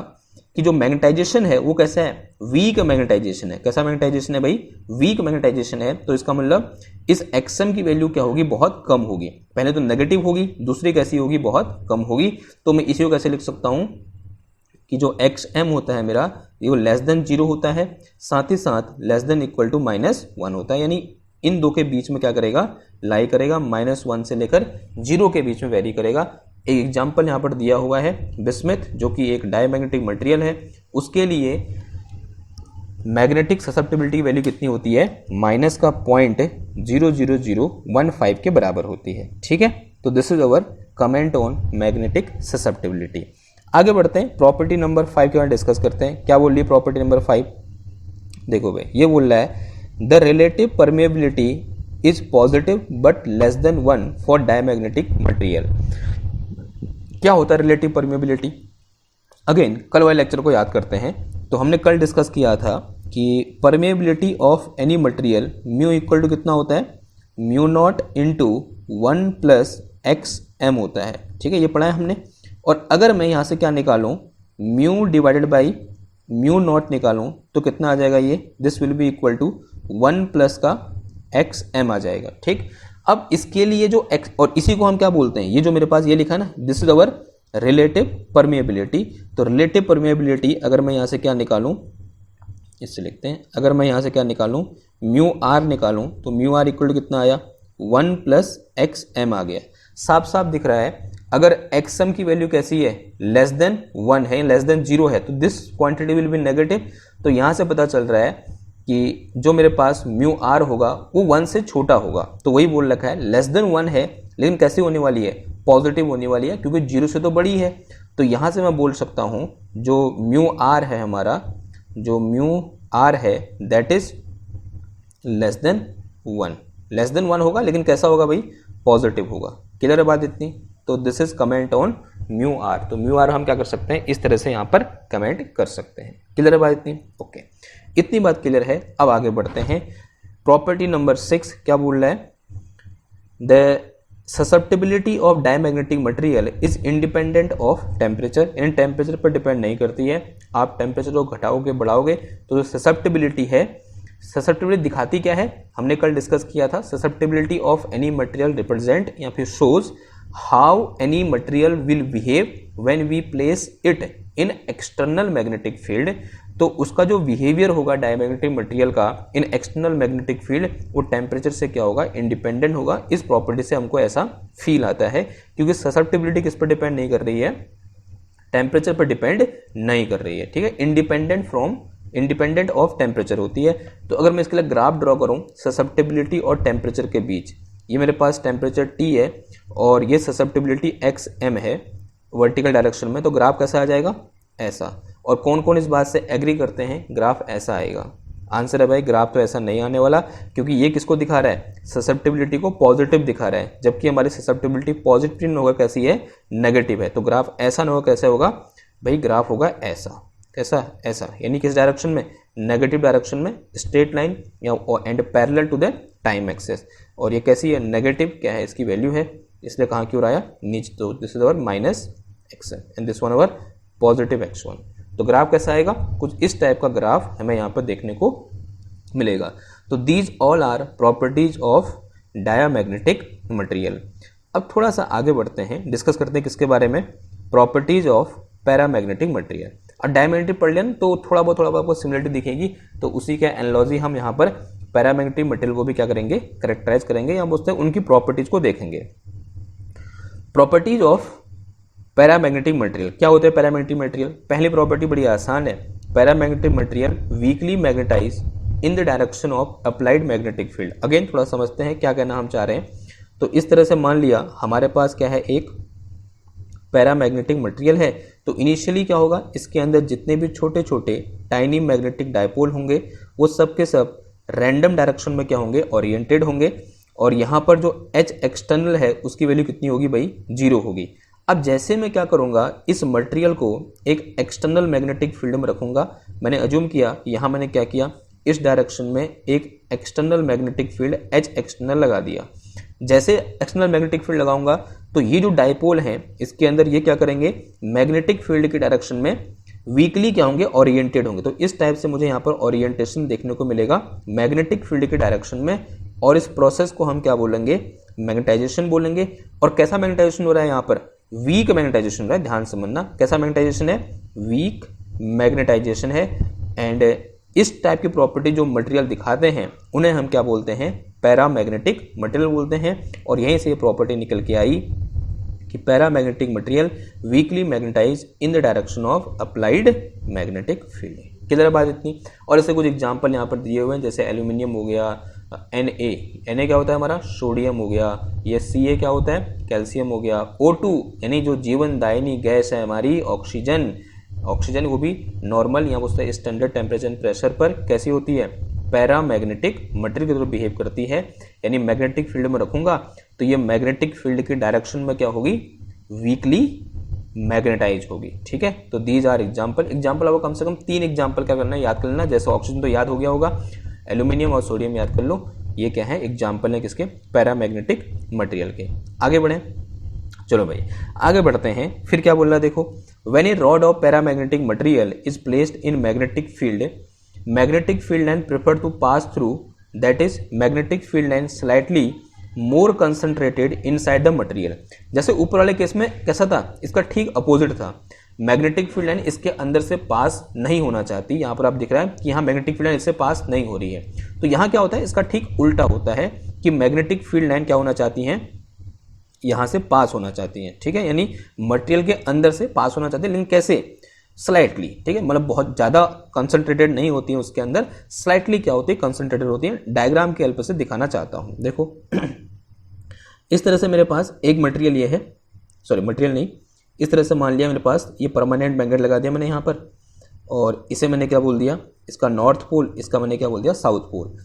कि जो मैग्नेटाइजेशन है वो कैसा है, वीक मैग्नेटाइजेशन है। कैसा मैग्नेटाइजेशन है भाई, वीक मैग्नेटाइजेशन है। तो इसका मतलब इस एक्सएम की वैल्यू क्या होगी, बहुत कम होगी। पहले तो नेगेटिव होगी, दूसरी कैसी होगी, बहुत कम होगी। तो मैं इसी को कैसे लिख सकता हूं कि जो एक्सएम होता है मेरा ये लेस देन 0 होता है, साथ ही साथ लेस देन इक्वल टू -1 होता है। यानी इन दो के बीच में क्या करेगा, लाई करेगा, -1 से लेकर 0 के बीच में वेरी करेगा। एक एग्जाम्पल यहाँ पर दिया हुआ है बिस्मिथ, जो कि एक डायमैग्नेटिक मटेरियल है, उसके लिए मैग्नेटिक ससेप्टिबिलिटी की वैल्यू कितनी होती है, -0.00015 के बराबर होती है। ठीक है, तो this is our comment on magnetic susceptibility. आगे बढ़ते हैं, प्रॉपर्टी नंबर 5 के बारे में डिस्कस करते हैं। क्या बोल रही है प्रॉपर्टी नंबर 5, देखो भाई, ये बोल रहा है the relative permeability is positive but less then 1 for diamagnetic material. क्या होता है रिलेटिव परमेबिलिटी, अगेन कल वाले लेक्चर को याद करते हैं। तो हमने कल डिस्कस किया था कि permeability of any material mu equal to कितना होता है, mu not into 1 plus X M होता है। ठीक है, ये पढ़ा है हमने। और अगर मैं यहाँ से क्या निकालूं, mu divided by mu not निकालूं तो कितना आ जाएगा, ये this will be equal to 1 plus का एक्स एम आ जाएगा। ठीक, अब इसके लिए जो x, और इसी को हम क्या बोलते हैं, ये जो मेरे पास ये लिखा है ना, this is our relative permeability. तो रिलेटिव परमेबिलिटी अगर मैं यहाँ से क्या निकालूं, इससे लिखते हैं, अगर मैं यहाँ से क्या निकालूं, म्यू आर निकालूं तो म्यू आर इक्वल टू कितना आया, 1 प्लस एक्स एम आ गया। साफ साफ दिख रहा है, अगर एक्स एम की वैल्यू कैसी है, लेस देन 1 है, लेस देन 0 है, तो this quantity will be negative. तो यहाँ से पता चल रहा है कि जो मेरे पास म्यू आर होगा वो 1 से छोटा होगा। तो वही बोल रखा है, लेस देन 1 है लेकिन कैसी होने वाली है, पॉजिटिव होने वाली है, क्योंकि 0 से तो बड़ी है। तो यहाँ से मैं बोल सकता हूँ जो म्यू आर है हमारा, जो म्यू आर है that is less than 1। Less than 1 होगा लेकिन कैसा होगा भाई, पॉजिटिव होगा। क्लियर है बात इतनी। तो this is comment on mu R. तो म्यू आर हम क्या कर सकते हैं, इस तरह से यहाँ पर कमेंट कर सकते हैं। क्लियर है बात इतनी, ओके, इतनी बात क्लियर है। अब आगे बढ़ते हैं, प्रॉपर्टी नंबर 6 क्या बोल रहा है, the susceptibility of diamagnetic material is independent of temperature. In temperature पर डिपेंड नहीं करती है, आप टेम्परेचर को घटाओगे बढ़ाओगे तो जो ससेप्टिबिलिटी है, ससेप्टिबिलिटी दिखाती क्या है, हमने कल डिस्कस किया था, susceptibility of any material represent या फिर shows how any material will behave when we place it in external magnetic field. तो उसका जो बिहेवियर होगा डायमैग्नेटिक मटेरियल का इन एक्सटर्नल मैग्नेटिक फील्ड, वो टेम्परेचर से क्या होगा, इंडिपेंडेंट होगा। इस प्रॉपर्टी से हमको ऐसा फील आता है, क्योंकि ससेप्टिबिलिटी किस पर डिपेंड नहीं कर रही है, टेम्परेचर पर डिपेंड नहीं कर रही है। ठीक है, इंडिपेंडेंट ऑफ टेम्परेचर होती है। तो अगर मैं इसके लिए ग्राफ ड्रॉ करूं ससेप्टिबिलिटी और टेम्परेचर के बीच, ये मेरे पास टेम्परेचर T है और ये ससेप्टिबिलिटी XM है वर्टिकल डायरेक्शन में, तो ग्राफ कैसा आ जाएगा, ऐसा। और कौन कौन इस बात से एग्री करते हैं, ग्राफ ऐसा आएगा। आंसर है भाई, ग्राफ तो ऐसा नहीं आने वाला, क्योंकि ये किसको दिखा रहा है, ससेप्टिबिलिटी को पॉजिटिव दिखा रहा है, जबकि हमारी ससेप्टिबिलिटी पॉजिटिव न होगा, कैसी है, नेगेटिव है। तो ग्राफ ऐसा न होगा, कैसे होगा भाई, ग्राफ होगा ऐसा। कैसा, ऐसा, यानी किस डायरेक्शन में, नेगेटिव डायरेक्शन में, स्ट्रेट लाइन या and parallel to the time axis. और ये कैसी है, नेगेटिव, क्या है इसकी वैल्यू है, इसलिए कहाँ की ओर आया, नीचे। तो this is our Xn and this one our positive X1। तो ग्राफ कैसा आएगा, कुछ इस टाइप का ग्राफ हमें यहाँ पर देखने को मिलेगा। तो these all are properties of diamagnetic material. अब थोड़ा सा आगे बढ़ते हैं, डिस्कस करते हैं किसके बारे में, प्रॉपर्टीज ऑफ पैरामैग्नेटिक मटेरियल। और डायमैग्नेटिक पढ़ लें तो थोड़ा बहुत आपको सिमिलरिटी दिखेगी, तो उसी का एनालॉजी हम यहाँ पर पैरामैग्नेटिक मटेरियल को भी क्या करेंगे, करेक्टराइज करेंगे, या बोलते हैं उनकी प्रॉपर्टीज को देखेंगे। प्रॉपर्टीज ऑफ पैरामैग्नेटिक मटेरियल, क्या होते हैं पैरामैग्नेटिक मटेरियल। पहली प्रॉपर्टी बड़ी आसान है, paramagnetic material weakly magnetize in the direction of applied magnetic field. Again थोड़ा समझते हैं क्या कहना हम चाह रहे हैं। तो इस तरह से मान लिया हमारे पास क्या है, एक पैरामैग्नेटिक मटेरियल है, तो इनिशियली क्या होगा, इसके अंदर जितने भी छोटे छोटे टाइनी मैग्नेटिक डायपोल होंगे वो सब के सब रैंडम डायरेक्शन में क्या होंगे, ओरिएंटेड होंगे। और यहाँ पर जो H एक्सटर्नल है उसकी वैल्यू कितनी होगी भाई, 0 होगी। अब जैसे मैं क्या करूँगा, इस मटेरियल को एक एक्सटर्नल मैग्नेटिक फील्ड में रखूँगा। मैंने अज्यूम किया, यहाँ मैंने क्या किया, इस डायरेक्शन में एक external magnetic field H external लगा दिया। जैसे एक्सटर्नल मैग्नेटिक फील्ड लगाऊंगा तो ये जो डायपोल हैं इसके अंदर ये क्या करेंगे, मैग्नेटिक फील्ड की डायरेक्शन में वीकली क्या होंगे, ओरिएंटेड होंगे। तो इस टाइप से मुझे यहाँ पर ओरिएंटेशन देखने को मिलेगा मैग्नेटिक फील्ड की डायरेक्शन में, और इस प्रोसेस को हम क्या बोलेंगे, मैग्नेटाइजेशन बोलेंगे। और कैसा मैग्नेटाइजेशन हो रहा है, यहाँ पर वीक मैग्नेटाइजेशन हो रहा है, ध्यान से समझना कैसा मैग्नेटाइजेशन है, वीक मैग्नेटाइजेशन है। एंड इस टाइप की प्रॉपर्टी जो मटेरियल दिखाते हैं उन्हें हम क्या बोलते हैं, पैरामैग्नेटिक मटेरियल बोलते हैं। और यहीं से ये प्रॉपर्टी निकल के आई कि paramagnetic material weakly magnetize in the direction of applied magnetic field. किधर बात इतनी। और इससे कुछ एग्जांपल यहाँ पर दिए हुए हैं, जैसे एल्यूमिनियम हो गया, Na क्या होता है हमारा, सोडियम हो गया, ये Ca क्या होता है, कैल्शियम हो गया, O2 यानी जो जीवनदायिनी गैस है हमारी, ऑक्सीजन, ऑक्सीजन वो भी नॉर्मल यहाँ बोलते हैं स्टैंडर्ड टेम्परेचर एंड प्रेशर पर कैसी होती है, पैरामैग्नेटिक मटेरियल की तरह बिहेव करती है। यानी मैग्नेटिक फील्ड में रखूंगा तो ये मैग्नेटिक फील्ड की डायरेक्शन में क्या होगी, वीकली मैग्नेटाइज होगी। ठीक है, तो दीज आर एग्जाम्पल। एग्जाम्पल आपको कम से कम 3 एग्जाम्पल क्या करना है, याद कर लेना। जैसे ऑक्सीजन तो याद हो गया होगा, एल्यूमिनियम और सोडियम याद कर लो। ये क्या है, एग्जाम्पल है किसके, पैरामैग्नेटिक मटेरियल के। आगे बढ़ें, चलो भाई आगे बढ़ते हैं। फिर क्या बोल रहा है देखो, when a rod of paramagnetic material is placed in magnetic field line prefer to pass through, that is magnetic field line slightly more concentrated inside the material. जैसे ऊपर वाले केस में कैसा था, इसका ठीक अपोजिट था, मैग्नेटिक फील्ड लाइन इसके अंदर से पास नहीं होना चाहती। यहाँ पर आप दिख रहा है कि यहाँ मैग्नेटिक फील्ड लाइन इससे पास नहीं हो रही है। तो यहाँ क्या होता है, इसका ठीक उल्टा होता है कि मैग्नेटिक फील्ड लाइन क्या होना चाहती हैं, यहाँ से पास होना चाहती हैं। ठीक है, यानी मटेरियल के अंदर से पास होना चाहती है, लेकिन कैसे, स्लाइटली। ठीक है, मतलब बहुत ज़्यादा कंसंट्रेटेड नहीं होती है उसके अंदर, स्लाइटली क्या होती है, कंसंट्रेटेड होती है। डायग्राम के हेल्प से दिखाना चाहता हूँ। देखो इस तरह से मेरे पास एक मटेरियल ये है, सॉरी मटेरियल नहीं, इस तरह से मान लिया मेरे पास ये परमानेंट मैग्नेट लगा दिया मैंने यहाँ पर, और इसे मैंने क्या बोल दिया, इसका नॉर्थ पोल, इसका मैंने क्या बोल दिया, साउथ पोल।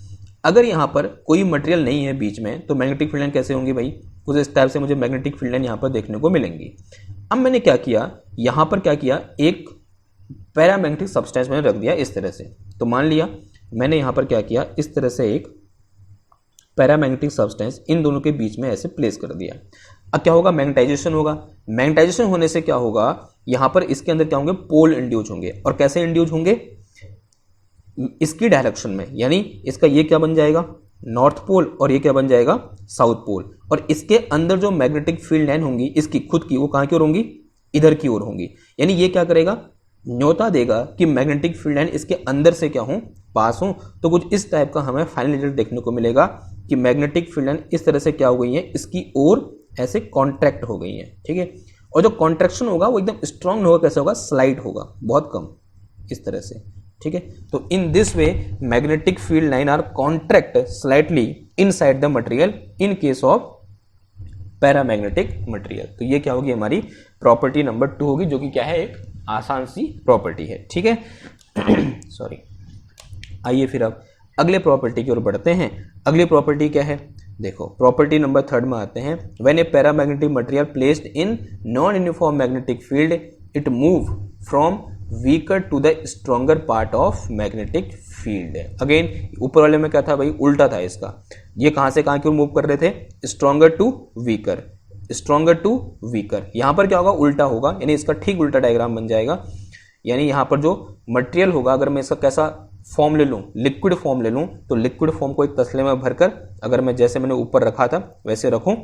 अगर यहाँ पर कोई मटेरियल नहीं है बीच में तो मैग्नेटिक फील्ड लाइन कैसे होंगी भाई, कुछ इस टाइप से मुझे मैग्नेटिक फील्ड लाइन यहाँ पर देखने को मिलेंगी। अब मैंने क्या किया, यहाँ पर क्या किया, एक पैरामैग्नेटिक सब्सटेंस मैंने रख दिया इस तरह से। तो मान लिया मैंने यहाँ पर क्या किया, इस तरह से एक पैरामैग्नेटिक सब्सटेंस इन दोनों के बीच में ऐसे प्लेस कर दिया। अब क्या होगा, मैग्नेटाइजेशन होगा। मैग्नेटाइजेशन होने से क्या होगा, यहाँ पर इसके अंदर क्या होंगे, पोल इंड्यूस होंगे। और कैसे इंड्यूस होंगे, इसकी डायरेक्शन में, यानी इसका ये क्या बन जाएगा, नॉर्थ पोल, और ये क्या बन जाएगा, साउथ पोल। और इसके अंदर जो मैग्नेटिक फील्ड लाइन होंगी इसकी खुद की, वो कहाँ की ओर होंगी, इधर की ओर होंगी। यानी ये क्या करेगा, न्योता देगा कि मैग्नेटिक फील्ड लाइन इसके अंदर से क्या हो, पास हो। तो कुछ इस टाइप का हमें फाइनल रिजल्ट देखने को मिलेगा कि मैग्नेटिक फील्ड लाइन इस तरह से क्या हो गई है, इसकी ओर ऐसे कॉन्ट्रैक्ट हो गई है। ठीक है, और जो कॉन्ट्रैक्शन होगा वो एकदम स्ट्रांग होगा, कैसे होगा, स्लाइड होगा, बहुत कम, इस तरह से। ठीक है, तो in this way magnetic field line are contract slightly inside the material in case of paramagnetic material. तो ये क्या होगी, हमारी प्रॉपर्टी नंबर 2 होगी, जो कि क्या है, एक आसान सी प्रॉपर्टी है। ठीक है सॉरी। आइए फिर अब अगले प्रॉपर्टी की ओर बढ़ते हैं। अगली प्रॉपर्टी क्या है, देखो प्रॉपर्टी नंबर 3 में आते हैं। When a paramagnetic material placed in non uniform magnetic field it move from weaker to the stronger part of magnetic field. Again ऊपर वाले में क्या था भाई, उल्टा था इसका। ये कहाँ से कहाँ की ओर मूव कर रहे थे, stronger to weaker. Stronger to weaker. यहाँ पर क्या होगा, उल्टा होगा, यानी इसका ठीक उल्टा डायग्राम बन जाएगा। यानी यहाँ पर जो मटेरियल होगा, अगर मैं इसका कैसा फॉर्म ले लूँ, लिक्विड फॉर्म ले लूँ, तो लिक्विड फॉर्म को एक तसले में भरकर अगर मैं जैसे मैंने ऊपर रखा था वैसे रखूँ,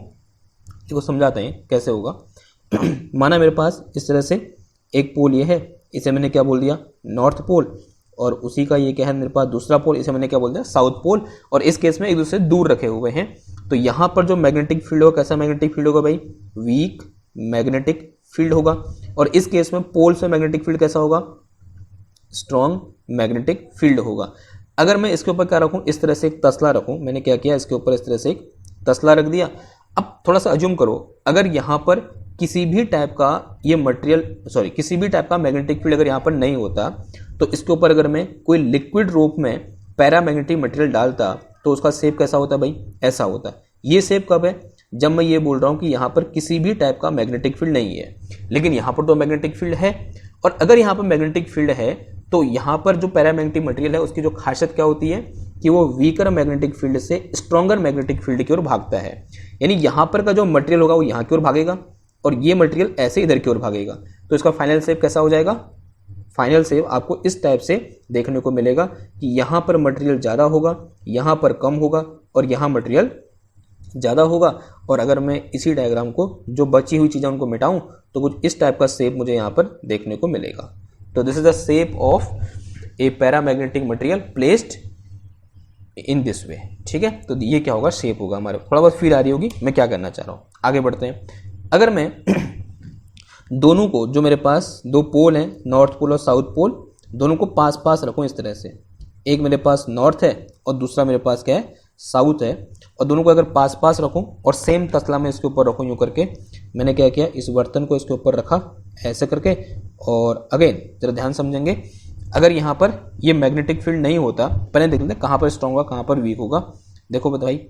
इसको समझाते हैं कैसे होगा। माना मेरे पास इस तरह से एक पोल ये है, इसे मैंने क्या बोल दिया, नॉर्थ पोल, और उसी का ये क्या है मेरे पास दूसरा पोल, इसे मैंने क्या बोल दिया, साउथ पोल। और इस केस में एक दूसरे से दूर रखे हुए हैं। तो यहाँ पर जो मैग्नेटिक फील्ड होगा, कैसा मैग्नेटिक फील्ड होगा भाई, वीक मैग्नेटिक फील्ड होगा। और इस केस में पोल से मैग्नेटिक फील्ड कैसा होगा, स्ट्रॉन्ग मैग्नेटिक फील्ड होगा। अगर मैं इसके ऊपर क्या रखूँ, इस तरह से एक तसला रखूँ, मैंने क्या किया, इसके ऊपर इस तरह से एक तसला रख दिया। अब थोड़ा सा अज्यूम करो, अगर यहाँ पर किसी भी टाइप का ये मटेरियल, किसी भी टाइप का मैग्नेटिक फील्ड अगर यहाँ पर नहीं होता, तो इसके ऊपर अगर मैं कोई लिक्विड रूप में पैरामैग्नेटिक मटेरियल डालता तो उसका शेप कैसा होता भाई, ऐसा होता। ये शेप कब है, जब मैं ये बोल रहा हूँ कि यहाँ पर किसी भी टाइप का मैग्नेटिक फील्ड नहीं है, लेकिन यहाँ पर तो मैग्नेटिक फील्ड है। और अगर यहाँ पर मैग्नेटिक फील्ड है तो यहाँ पर जो पैरामैग्नेटिक मटेरियल है उसकी जो खासियत क्या होती है कि वो वीकर मैग्नेटिक फील्ड से स्ट्रॉन्गर मैग्नेटिक फील्ड की ओर भागता है। यानी यहाँ पर का जो मटेरियल होगा वो यहाँ की ओर भागेगा और ये मटेरियल ऐसे इधर की ओर भागेगा। तो इसका फाइनल शेप कैसा हो जाएगा, फाइनल शेप आपको इस टाइप से देखने को मिलेगा कि यहाँ पर मटेरियल ज़्यादा होगा, यहाँ पर कम होगा और यहाँ मटेरियल ज़्यादा होगा। और अगर मैं इसी डायग्राम को जो बची हुई चीज़ें उनको मिटाऊं तो कुछ इस टाइप का शेप मुझे यहाँ पर देखने को मिलेगा। तो this is the shape of A paramagnetic material placed in this वे। ठीक है, तो ये क्या होगा, शेप होगा हमारे। थोड़ा बहुत फील आ रही होगी मैं क्या करना चाह रहा हूँ। आगे बढ़ते हैं। अगर मैं दोनों को, जो मेरे पास दो पोल हैं, नॉर्थ पोल और साउथ पोल, दोनों को पास पास रखूँ इस तरह से, एक मेरे पास नॉर्थ है और दूसरा मेरे पास क्या है, साउथ है, और दोनों को अगर पास पास रखूं और सेम तसला में इसके ऊपर रखूं यूँ करके, मैंने क्या किया, इस बर्तन को इसके ऊपर रखा ऐसे करके। और अगेन जरा ध्यान समझेंगे, अगर यहाँ पर ये मैग्नेटिक फील्ड नहीं होता, पहले देख लेते हैं कहाँ पर स्ट्रॉन्ग होगा कहाँ पर वीक होगा। देखो भाई,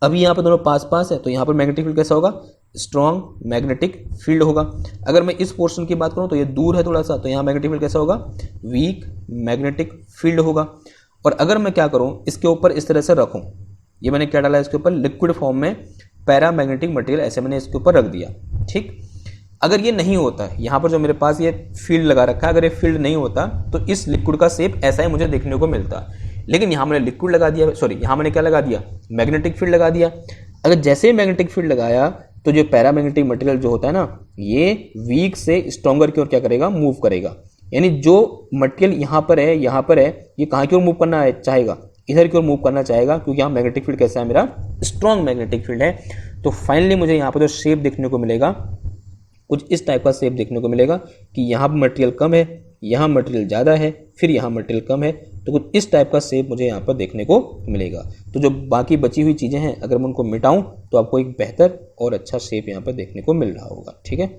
अभी यहाँ पर दोनों पास पास है तो यहाँ पर मैग्नेटिक फील्ड कैसा होगा, स्ट्रॉन्ग मैग्नेटिक फील्ड होगा। अगर मैं इस पोर्शन की बात करूँ तो ये दूर है थोड़ा सा, तो यहाँ मैग्नेटिक फील्ड कैसा होगा, वीक मैग्नेटिक फील्ड होगा। और अगर मैं क्या करूं, इसके ऊपर इस तरह से रखूं, ये मैंने क्या डाला है इसके ऊपर, लिक्विड फॉर्म में पैरामैग्नेटिक मटेरियल ऐसे मैंने इसके ऊपर रख दिया। ठीक, अगर ये नहीं होता, यहाँ पर जो मेरे पास ये फील्ड लगा रखा है, अगर ये फील्ड नहीं होता तो इस लिक्विड का शेप ऐसा ही मुझे देखने को मिलता। लेकिन यहाँ मैंने लिक्विड लगा दिया, यहाँ मैंने क्या लगा दिया, मैग्नेटिक फील्ड लगा दिया। अगर जैसे ही मैग्नेटिक फील्ड लगाया तो जो पैरामैग्नेटिक मटेरियल जो होता है ना, ये वीक से स्ट्रॉन्गर की ओर क्या करेगा, मूव करेगा। यानी जो मटेरियल यहाँ पर है, ये कहाँ की ओर मूव करना चाहेगा, इधर की ओर मूव करना चाहेगा, क्योंकि यहाँ मैग्नेटिक फील्ड कैसा है, मेरा स्ट्रॉन्ग मैग्नेटिक फील्ड है। तो फाइनली मुझे यहाँ पर जो शेप देखने को मिलेगा, कुछ इस टाइप का शेप देखने को मिलेगा कि यहाँ पर मटेरियल कम है, यहाँ मटेरियल ज़्यादा है, फिर यहाँ मटेरियल कम है, तो कुछ इस टाइप का शेप मुझे यहाँ पर देखने को मिलेगा। तो जो बाकी बची हुई चीज़ें हैं, अगर मैं उनको मिटाऊँ तो आपको एक बेहतर और अच्छा शेप यहाँ पर देखने को मिल रहा होगा। ठीक है,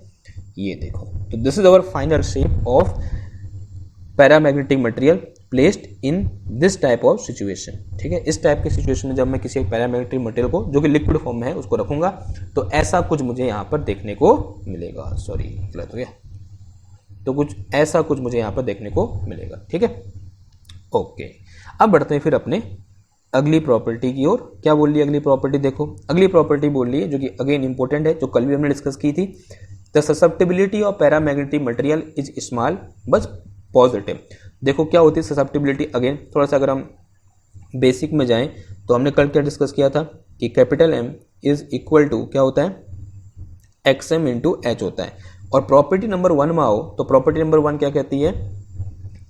ये देखो, तो this is our final shape of paramagnetic material placed in this type of situation. ठीक है, इस टाइप के सिचुएशन में जब मैं किसी पैरामैग्नेटिक मटेरियल को, जो कि लिक्विड फॉर्म में है, उसको रखूंगा तो ऐसा कुछ मुझे यहाँ पर देखने को मिलेगा। सॉरी, गलत हो गया। तो कुछ ऐसा कुछ मुझे यहाँ पर देखने को मिलेगा। ठीक है, ओके। अब बढ़ते हैं फिर अपने अगली प्रॉपर्टी की ओर। क्या बोल रही है अगली प्रॉपर्टी, देखो अगली प्रॉपर्टी बोल रही है, जो कि अगेन इंपॉर्टेंट है, जो कल भी हमने डिस्कस की थी। The susceptibility of paramagnetic material is small but positive. देखो क्या होती है ससेप्टिबिलिटी, अगेन थोड़ा सा अगर हम बेसिक में जाएं तो हमने कल क्या डिस्कस किया था कि capital M is equal to क्या होता है, XM इंटू H होता है। और प्रॉपर्टी नंबर 1 में आओ तो प्रॉपर्टी नंबर 1 क्या कहती है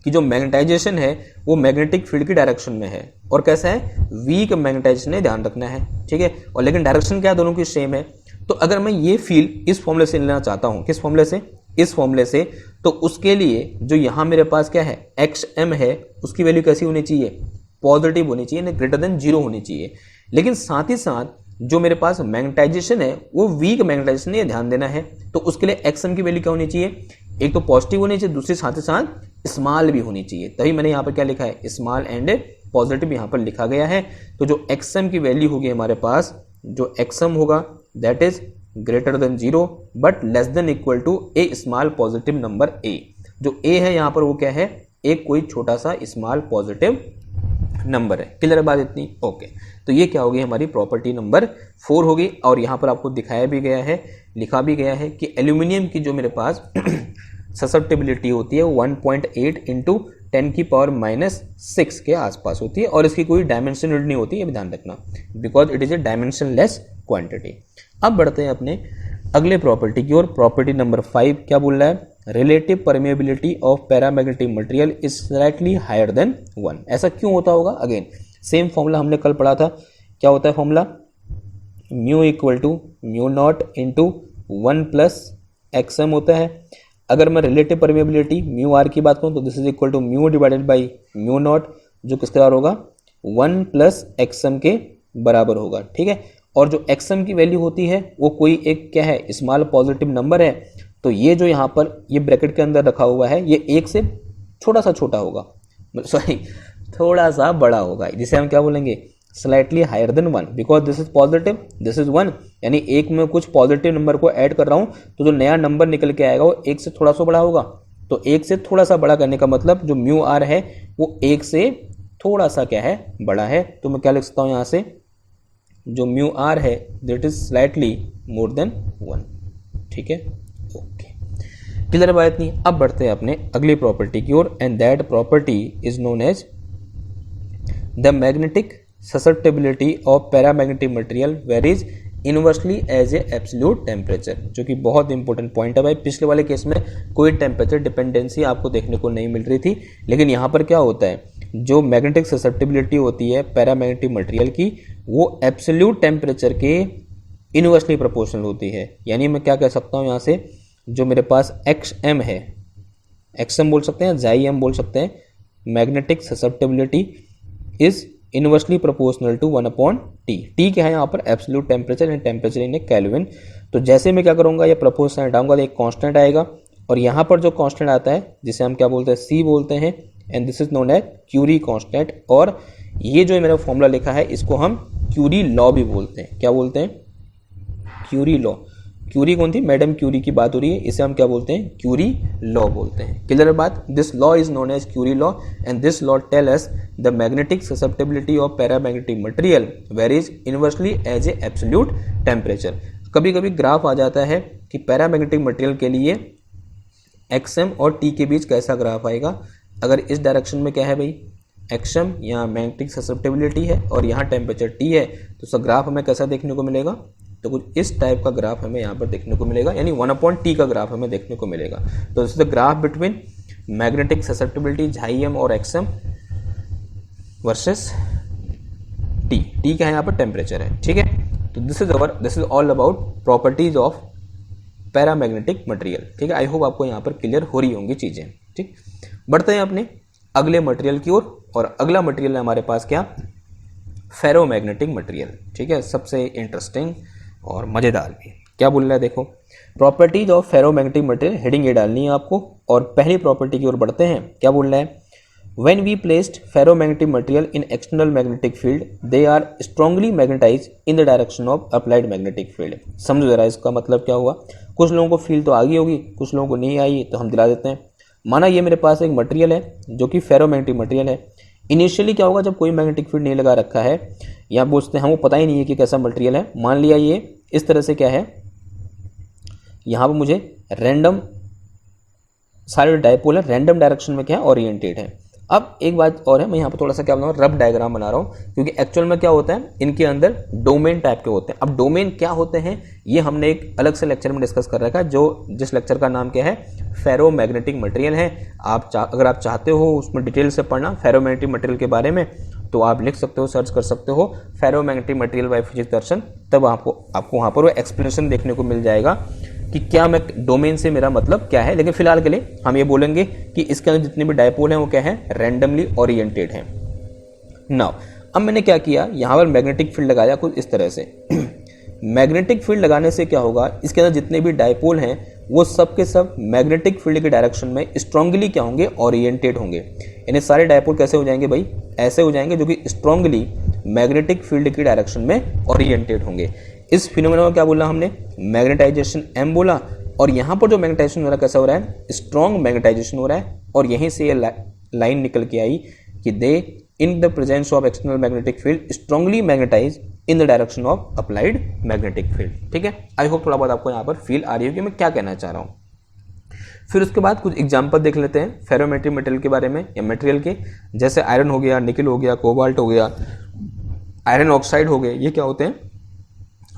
कि जो मैग्नेटाइजेशन है वो मैग्नेटिक फील्ड की डायरेक्शन में है, और कैसा है, वीक मैग्नेटाइजेशन है, ध्यान रखना है। ठीक है, और लेकिन डायरेक्शन क्या दोनों की सेम है। तो अगर मैं ये फील्ड इस फॉर्मूले से लेना चाहता हूँ, किस फॉर्मूले से, इस फॉर्मूले से, तो उसके लिए जो यहाँ मेरे पास क्या है, XM है, उसकी वैल्यू कैसी होनी चाहिए, पॉजिटिव होनी चाहिए, ग्रेटर देन 0 होनी चाहिए। लेकिन साथ ही साथ जो मेरे पास मैग्नेटाइजेशन है वो वीक मैग्नेटाइजेशन है, ध्यान देना है। तो उसके लिए XM की वैल्यू क्या होनी चाहिए, एक तो पॉजिटिव होनी चाहिए, दूसरी साथ ही साथ स्मॉल भी होनी चाहिए। तभी मैंने यहाँ पर क्या लिखा है, स्मॉल एंड पॉजिटिव यहाँ पर लिखा गया है। तो जो XM की वैल्यू होगी हमारे पास, जो XM होगा that is greater than 0 but less than equal to a small positive number A। जो A है यहाँ पर वो क्या है, एक कोई छोटा सा स्मॉल पॉजिटिव नंबर है। क्लियर बात इतनी? ओके, तो ये क्या होगी हमारी प्रॉपर्टी नंबर 4 होगी। और यहाँ पर आपको दिखाया भी गया है, लिखा भी गया है कि एल्यूमिनियम की जो मेरे पास ससेप्टेबिलिटी होती है वो 1.8 इंटू 10⁻⁻6 के आसपास होती है और इसकी कोई डायमेंशन नहीं होती, ये भी ध्यान रखना, because it is a dimensionless quantity. अब बढ़ते हैं अपने अगले प्रॉपर्टी की ओर। प्रॉपर्टी नंबर 5 क्या बोल रहा है? Relative permeability of paramagnetic material is slightly higher than 1। ऐसा क्यों होता होगा? अगेन सेम फॉर्मूला हमने कल पढ़ा था। क्या होता है formula? Mu equal to mu not into 1 plus XM होता है। अगर मैं रिलेटिव परमेबिलिटी म्यू आर की बात करूं तो this is equal to mu divided by mu not, जो किसके बराबर होगा? 1 प्लस एक्सएम के बराबर होगा। ठीक है, और जो एक्सएम की वैल्यू होती है वो कोई एक क्या है? स्मॉल पॉजिटिव नंबर है। तो ये जो यहाँ पर ये ब्रैकेट के अंदर रखा हुआ है ये 1 से थोड़ा सा छोटा होगा, सॉरी थोड़ा सा बड़ा होगा, जिसे हम क्या बोलेंगे? Slightly higher than 1, because this is positive, this is 1, यानी एक में कुछ पॉजिटिव नंबर को ऐड कर रहा हूं तो जो नया नंबर निकल के आएगा वो 1 से थोड़ा सा बड़ा होगा। तो 1 से थोड़ा सा बड़ा करने का मतलब जो म्यू आर है वो 1 से थोड़ा सा क्या है? बड़ा है। तो मैं क्या लिख सकता हूं यहां से? जो म्यू आर है that is slightly more than 1। ठीक है, ओके, क्लियर बात नहीं? अब बढ़ते हैं अपने अगली प्रॉपर्टी की ओर, and that property is known as the magnetic susceptibility of paramagnetic material varies inversely as a absolute temperature, जो कि बहुत इंपॉर्टेंट पॉइंट है भाई। पिछले वाले केस में कोई टेम्परेचर डिपेंडेंसी आपको देखने को नहीं मिल रही थी, लेकिन यहाँ पर क्या होता है? जो मैग्नेटिक ससेप्टेबिलिटी होती है पैरामैग्नेटिक मटेरियल की वो एब्सोल्यूट टेम्परेचर के इनवर्सली प्रोपोर्शनल होती है। यानी मैं क्या कह सकता हूँ यहाँ से? जो मेरे पास XM है, XM बोल सकते हैं, XIM बोल सकते हैं, magnetic susceptibility is inversely proportional to 1/T। T क्या है यहाँ पर? Absolute temperature and temperature in a kelvin. तो जैसे मैं क्या करूँगा? ये प्रोपोर्शनल हटाऊंगा तो एक कांस्टेंट आएगा, और यहाँ पर जो कांस्टेंट आता है जिसे हम क्या बोलते हैं? C बोलते हैं, and this is known as Curie constant. और ये जो मेरा फॉर्मूला लिखा है इसको हम क्यूरी लॉ भी बोलते हैं। क्या बोलते हैं? Curie law. क्यूरी कौन थी? मैडम क्यूरी की बात हो रही है, इसे हम क्या बोलते हैं? क्यूरी लॉ बोलते हैं। क्लियर बात? This law is known as Curie law, and this law tell us the magnetic susceptibility of paramagnetic material varies inversely as a absolute temperature. कभी कभी ग्राफ आ जाता है कि पैरामैग्नेटिक मटेरियल के लिए XM और T के बीच कैसा ग्राफ आएगा। अगर इस डायरेक्शन में क्या है भाई? XM, यहाँ मैग्नेटिक ससेप्टेबिलिटी है और यहाँ टेम्परेचर T है, तो उसका ग्राफ हमें कैसा देखने को मिलेगा? तो कुछ इस टाइप का ग्राफ हमें यहाँ पर देखने को मिलेगा, यानी 1/T का ग्राफ हमें देखने को मिलेगा। तो this is the graph between magnetic susceptibility XIM और XM वर्सेस T। T क्या है यहाँ पर? टेम्परेचर है। ठीक है, तो this is all about properties of paramagnetic material. ठीक है, आई होप आपको यहाँ पर क्लियर हो रही होंगी चीजें। ठीक, बढ़ते हैं अपने अगले मटेरियल की ओर, और अगला मटेरियल है हमारे पास क्या? Ferromagnetic material. ठीक है, सबसे इंटरेस्टिंग और मजेदार भी। क्या बोल रहा है? देखो, properties of ferromagnetic material, heading ये डालनी है आपको, और पहली प्रॉपर्टी की ओर बढ़ते हैं। क्या बोल रहा है? When we placed ferromagnetic material in external magnetic field, they are strongly magnetized in the direction of applied magnetic field। समझो जरा इसका मतलब क्या हुआ? कुछ लोगों को फील्ड तो आ गई होगी, कुछ लोगों को नहीं आई, तो हम दिला देते हैं। माना ये मेरे पास एक मटेरियल है जो कि फेरोमैग्नेटिक मटेरियल है। इनिशियली क्या होगा? जब कोई मैग्नेटिक फील्ड नहीं लगा रखा है, या बोलते हैं हमको पता ही नहीं है कि कैसा मटेरियल है, मान लिया ये इस तरह से क्या है, यहाँ पर मुझे रैंडम सारे डायपोल है, रैंडम डायरेक्शन में क्या है? ओरिएंटेड है। अब एक बात और है, मैं यहाँ पर थोड़ा सा क्या बना रहा हूँ? रफ डायग्राम बना रहा हूँ, क्योंकि एक्चुअल में क्या होता है, इनके अंदर डोमेन टाइप के होते हैं। अब डोमेन क्या होते हैं ये हमने एक अलग से लेक्चर में डिस्कस कर रखा है, जिस लेक्चर का नाम क्या है? फेरोमैग्नेटिक मटेरियल है। अगर आप चाहते हो उसमें डिटेल से पढ़ना फेरोमैग्नेटिक मटेरियल के बारे में, तो आप लिख सकते हो, सर्च कर सकते हो फेरोमैग्नेटिक मटेरियल बाय फिजिक्स दर्शन, तब आपको वहाँ पर वो एक्सप्लेनेशन देखने को मिल जाएगा कि क्या मैं डोमेन से मेरा मतलब क्या है। लेकिन फिलहाल के लिए हम ये बोलेंगे कि इसके अंदर जितने भी डायपोल हैं वो क्या है? रैंडमली ओरिएंटेड हैं। नाउ अब मैंने क्या किया, यहाँ पर मैग्नेटिक फील्ड लगाया कुछ इस तरह से। मैग्नेटिक फील्ड लगाने से क्या होगा? इसके अंदर जितने भी डायपोल हैं वो सब के सब मैग्नेटिक फील्ड के डायरेक्शन में स्ट्रांगली क्या होंगे? ओरिएंटेड होंगे। यानी सारे डायपोल कैसे हो जाएंगे भाई? ऐसे हो जाएंगे जो कि स्ट्रांगली मैग्नेटिक फील्ड की डायरेक्शन में ओरिएंटेड होंगे। इस फिनोमेना को क्या बोला हमने? मैग्नेटाइजेशन M बोला। और यहाँ पर जो मैग्नेटाइजेशन हो रहा है कैसा हो रहा है? स्ट्रॉन्ग मैग्नेटाइजेशन हो रहा है। और यहीं से ये लाइन निकल के आई कि they in the presence of external magnetic field strongly magnetize in the direction of applied magnetic field. ठीक है, आई होप थोड़ा बहुत आपको यहाँ पर फील आ रही है कि मैं क्या कहना चाह रहा हूँ। फिर उसके बाद कुछ एग्जाम्पल देख लेते हैं फेरोमैग्नेटिक मटेरियल के बारे में या मटेरियल के, जैसे आयरन हो गया, निकल हो गया, कोबाल्ट हो गया, आयरन ऑक्साइड हो गए। ये क्या होते हैं?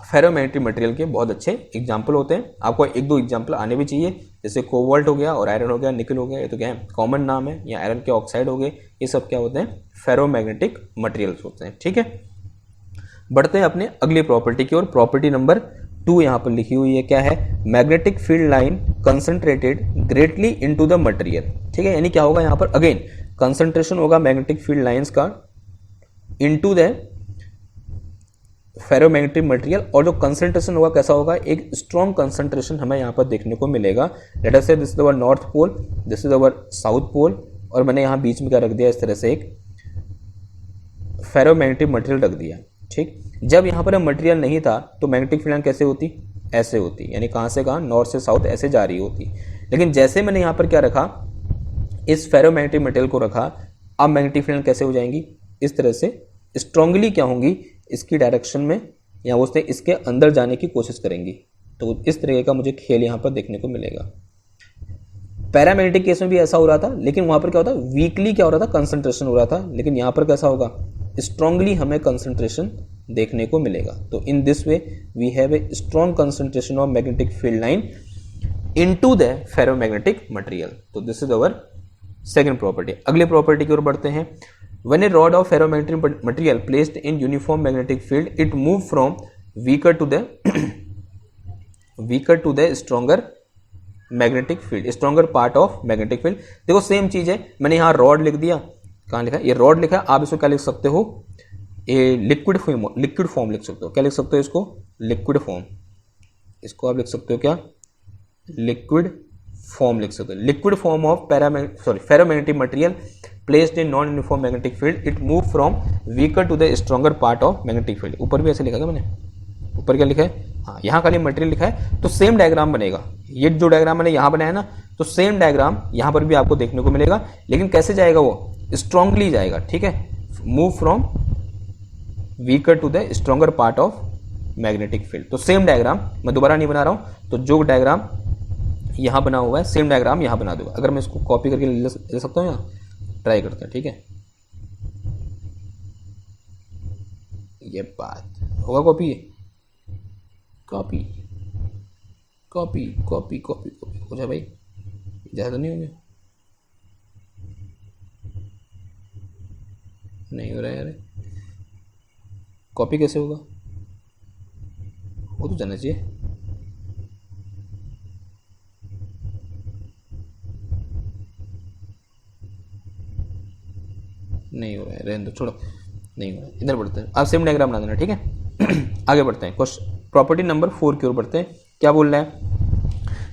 फेरोमैग्नेटिक मटेरियल के बहुत अच्छे एग्जाम्पल होते हैं। आपको एक दो एग्जाम्पल आने भी चाहिए, जैसे कोबाल्ट हो गया और आयरन हो गया, निकल हो गया, ये तो क्या है कॉमन नाम है, या आयरन के ऑक्साइड हो गए, ये सब क्या होते हैं? फेरोमैग्नेटिक मटेरियल्स होते हैं। ठीक है, बढ़ते हैं अपने अगली प्रॉपर्टी की ओर। प्रॉपर्टी नंबर 2 यहाँ पर लिखी हुई है, क्या है? Magnetic field line concentrated greatly into the material. ठीक है, यानी क्या होगा यहाँ पर? अगेन कंसंट्रेशन होगा मैग्नेटिक फील्ड लाइंस का इनटू द फेरोमैग्नेटिक मटेरियल, और जो कंसंट्रेशन होगा कैसा होगा? एक स्ट्रॉन्ग कंसंट्रेशन हमें यहाँ पर देखने को मिलेगा। Let us say this is our north pole, this is our south pole, और मैंने यहाँ बीच में क्या रख दिया? इस तरह से एक फेरोमैग्नेटिक मटेरियल रख दिया। ठीक, जब यहाँ पर मटेरियल नहीं था तो मैग्नेटिक फील्ड लाइन कैसे होती? ऐसे होती, यानी कहाँ से कहाँ? नॉर्थ से साउथ ऐसे जा रही होती। लेकिन जैसे मैंने यहाँ पर क्या रखा? इस फेरोमैग्नेटिक मटेरियल को रखा, अब मैग्नेटिक फील्ड लाइन कैसे हो जाएंगी? इस तरह से स्ट्रांगली क्या होंगी? इसकी डायरेक्शन में, या बोलते इसके अंदर जाने की कोशिश करेंगी। तो इस तरह का मुझे खेल यहाँ पर देखने को मिलेगा। पैरामैग्नेटिक केस में भी ऐसा हो रहा था, लेकिन वहाँ पर क्या होता? वीकली क्या हो रहा था? कंसंट्रेशन हो रहा था। लेकिन यहाँ पर कैसा होगा? स्ट्रांगली हमें कंसंट्रेशन देखने को मिलेगा। तो in this way we have a strong concentration of magnetic field line into the ferromagnetic material. तो this is our second property. अगले प्रॉपर्टी की ओर बढ़ते हैं। When a rod of ferromagnetic material placed in uniform magnetic field, it move from weaker to the stronger magnetic field, stronger part of magnetic field। देखो सेम चीज है, मैंने यहाँ रॉड लिख दिया, कहाँ लिखा? ये रॉड लिखा। आप इसको क्या लिख सकते हो? ये लिक्विड फॉर्म लिख सकते हो। क्या लिख सकते हो इसको? Liquid form. इसको आप लिख सकते हो क्या? लिक्विड फॉर्म लिख सकते हो। Liquid form of ferromagnetic material placed in non uniform magnetic field, it move from weaker to the stronger part of magnetic field। ऊपर भी ऐसे लिखा है मैंने, ऊपर क्या लिखा है? हाँ, यहाँ खाली मटेरियल लिखा है। तो सेम डायग्राम बनेगा। ये जो डायग्राम मैंने यहाँ बनाया ना, तो सेम डायग्राम यहाँ पर भी आपको देखने को मिलेगा। लेकिन कैसे जाएगा वो? स्ट्रांगली जाएगा। ठीक है, move from weaker to the stronger part of magnetic field. तो सेम डायग्राम मैं दोबारा नहीं बना रहा हूँ। तो जो डायग्राम यहाँ बना हुआ है, सेम डायग्राम यहाँ बना दूंगा। अगर मैं इसको कॉपी करके ले सकता हूँ, यहाँ ट्राई करते हैं। ठीक है, ये बात होगा। Copy copy copy copy copy copy हो जाए भाई, ज़्यादा नहीं होंगे? नहीं हो रहा है यार, कॉपी कैसे होगा? वो तो जाना चाहिए। नहीं हो रहा है, रहने दो, छोड़ो, नहीं हो रहा है। इधर बढ़ते हैं, आप सेम डायग्राम बना देना। ठीक है, आगे बढ़ते हैं। प्रॉपर्टी नंबर 4 की ओर बढ़ते हैं। क्या बोल रहा है?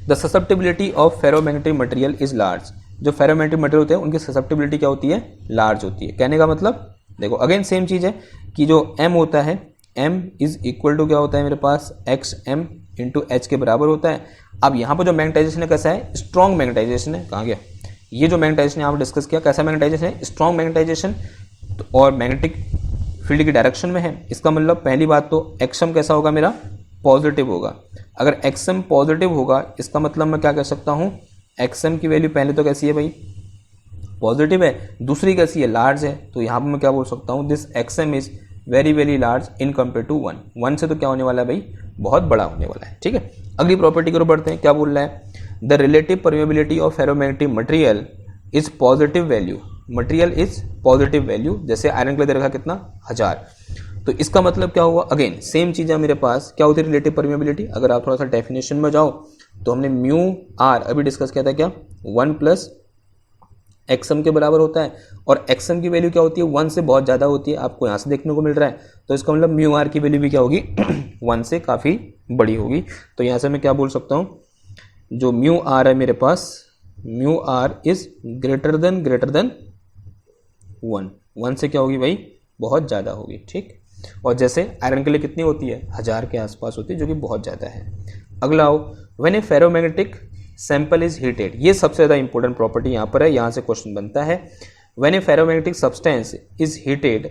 The susceptibility of ferromagnetic material is large. जो फेरोमैग्नेटिक मटेरियल होते हैं उनकी ससेप्टिबिलिटी क्या होती है? लार्ज होती है। कहने का मतलब देखो, अगेन सेम चीज़ है कि जो m होता है, m इज इक्वल टू क्या होता है मेरे पास? xm इंटू h के बराबर होता है। अब यहाँ पर जो मैग्नेटाइजेशन है कैसा है? स्ट्रॉन्ग मैग्नेटाइजेशन है। कहाँ गया? ये जो मैग्नेटाइजेशन यहाँ पर डिस्कस किया, कैसा मैग्नेटाइजेशन है? स्ट्रॉन्ग मैग्नेटाइजेशन, और मैग्नेटिक फील्ड की डायरेक्शन में है। इसका मतलब पहली बात तो एक्सएम कैसा होगा मेरा? पॉजिटिव होगा। अगर एक्सएम पॉजिटिव होगा, इसका मतलब मैं क्या कह सकता हूँ? एक्सएम की वैल्यू पहले तो कैसी है भाई? पॉजिटिव है। दूसरी कैसी है? लार्ज है। तो यहाँ पर मैं क्या बोल सकता हूँ? This XM is very very large in compare to 1। 1 से तो क्या होने वाला है भाई? बहुत बड़ा होने वाला है। ठीक है, अगली प्रॉपर्टी की ओर बढ़ते हैं। क्या बोल रहा है? The relative permeability of ferromagnetic material is positive value. Material is positive value. जैसे आयरन के लिए दे रखा कितना? 1000। तो इसका मतलब क्या हुआ? अगेन सेम चीज़ है मेरे पास। क्या होती है रिलेटिव परमेबिलिटी? अगर आप थोड़ा सा डेफिनेशन में जाओ तो हमने म्यू आर अभी डिस्कस किया था, क्या 1 प्लस एक्सएम के बराबर होता है। और एक्सएम की वैल्यू क्या होती है? 1 से बहुत ज़्यादा होती है। आपको यहाँ से देखने को मिल रहा है। तो इसका मतलब म्यू आर की वैल्यू भी क्या होगी? 1 से काफ़ी बड़ी होगी। तो यहाँ से मैं क्या बोल सकता हूँ? जो म्यू आर है मेरे पास, mu R is greater than 1। 1 से क्या होगी भाई? बहुत ज़्यादा होगी। ठीक, और जैसे आयरन के लिए कितनी होती है? 1000 के आसपास होती है, जो कि बहुत ज़्यादा है। अगला आओ, when a ferromagnetic sample is heated. ये सबसे ज़्यादा इंपॉर्टेंट प्रॉपर्टी यहाँ पर है, यहाँ से क्वेश्चन बनता है। When a ferromagnetic substance is heated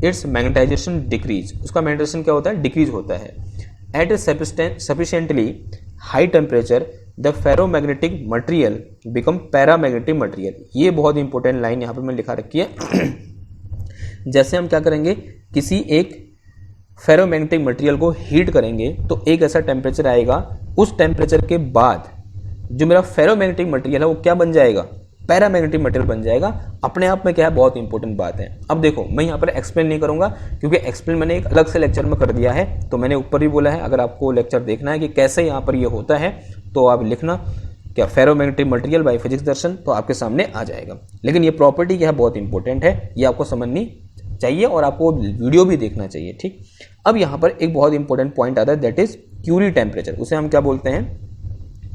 its magnetization decrease, उसका मैग्नेटाइजेशन क्या होता है, डिक्रीज होता है। At a sufficiently high temperature the ferromagnetic material become paramagnetic material. ये बहुत इंपॉर्टेंट लाइन यहाँ पर मैंने लिखा रखी है। जैसे हम क्या करेंगे, किसी एक फेरोमैग्नेटिक मटेरियल को हीट करेंगे तो एक ऐसा टेम्परेचर आएगा, उस टेम्परेचर के बाद जो मेरा फेरोमैग्नेटिक मटेरियल है वो क्या बन जाएगा, पैरामैग्नेटिक मटेरियल बन जाएगा। अपने आप में क्या है, बहुत इंपॉर्टेंट बात है। अब देखो मैं यहाँ पर एक्सप्लेन नहीं करूंगा क्योंकि एक्सप्लेन मैंने एक अलग से लेक्चर में कर दिया है, तो मैंने ऊपर भी बोला है अगर आपको लेक्चर देखना है कि कैसे यहाँ पर ये होता है तो आप लिखना क्या फेरोमैग्नेटिक मटेरियल बाय फिजिक्स दर्शन, तो आपके सामने आ जाएगा। लेकिन ये प्रॉपर्टी क्या है, बहुत इंपॉर्टेंट है, ये आपको समझनी चाहिए और आपको वीडियो भी देखना चाहिए, ठीक। अब यहाँ पर एक बहुत इंपॉर्टेंट पॉइंट आता है, दैट इज क्यूरी टेम्परेचर। उसे हम क्या बोलते हैं,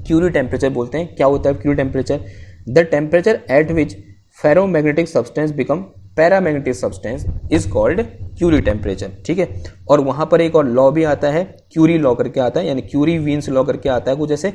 क्यूरी टेम्परेचर बोलते हैं। क्या होता है Curie temperature, the temperature at which ferromagnetic substance become paramagnetic substance is called Curie temperature, ठीक है। और वहां पर एक और लॉ भी आता है, क्यूरी लॉ करके आता है, यानी क्यूरी वीन्स लॉ करके आता है कुछ ऐसे,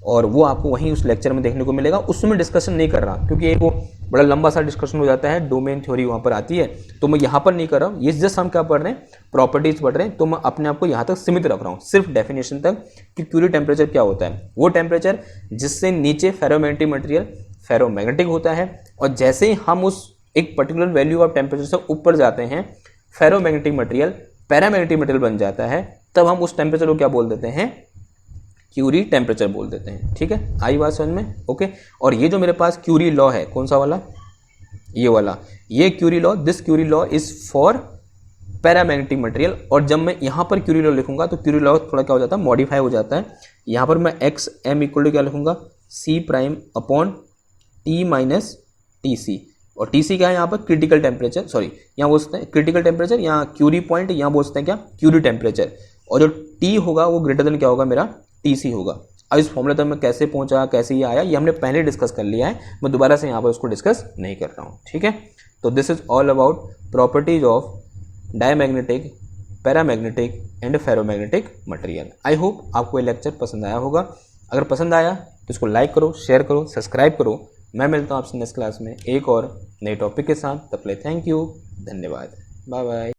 और वो आपको वहीं उस लेक्चर में देखने को मिलेगा। उसमें डिस्कशन नहीं कर रहा क्योंकि एक वो बड़ा लंबा सा डिस्कशन हो जाता है, डोमेन थ्योरी वहाँ पर आती है, तो मैं यहाँ पर नहीं कर रहा हूँ। ये जस्ट हम क्या पढ़ रहे हैं, प्रॉपर्टीज पढ़ रहे हैं, तो मैं अपने आप को यहाँ तक सीमित रख रहा हूँ, सिर्फ डेफिनेशन तक कि क्यूरी टेम्परेचर क्या होता है। वो टेम्परेचर जिससे नीचे फेरोमैग्नेटिक मटेरियल फेरोमैग्नेटिक होता है, और जैसे ही हम उस एक पर्टिकुलर वैल्यू ऑफ टेम्परेचर से ऊपर जाते हैं फेरोमैग्नेटिक मटेरियल पैरामैग्नेटिक मटेरियल बन जाता है, तब हम उस टेम्परेचर को क्या बोल देते हैं, क्यूरी टेम्परेचर बोल देते हैं, ठीक है। आई बात समझ में, ओके। और ये जो मेरे पास क्यूरी लॉ है, कौन सा वाला, ये वाला, ये Curie law, this Curie law is for paramagnetic material. और जब मैं यहाँ पर क्यूरी लॉ लिखूंगा तो क्यूरी लॉ थोड़ा क्या हो जाता है, मॉडिफाई हो जाता है। यहाँ पर मैं एक्स एम इक्वल टू क्या लिखूंगा, C prime upon T minus T C, और टी सी क्या है यहाँ पर, क्रिटिकल टेम्परेचर, सॉरी यहाँ बोलते हैं क्रिटिकल टेम्परेचर, यहाँ क्यूरी पॉइंट, यहाँ बोलते हैं क्या, क्यूरी टेम्परेचर। और जो टी होगा वो ग्रेटर देन क्या होगा, मेरा टी सी होगा। अब इस फॉर्मूले तक मैं कैसे पहुंचा, कैसे ये आया, ये हमने पहले डिस्कस कर लिया है, मैं दोबारा से यहाँ पर उसको डिस्कस नहीं कर रहा हूँ, ठीक है। तो this is all about properties of diamagnetic, paramagnetic and ferromagnetic material. I hope आपको ये लेक्चर पसंद आया होगा। अगर पसंद आया तो इसको लाइक करो, शेयर करो, सब्सक्राइब करो। मैं मिलता हूँ आपसे नेक्स्ट क्लास में एक और नए टॉपिक के साथ। तब तक थैंक यू, धन्यवाद, बाय बाय।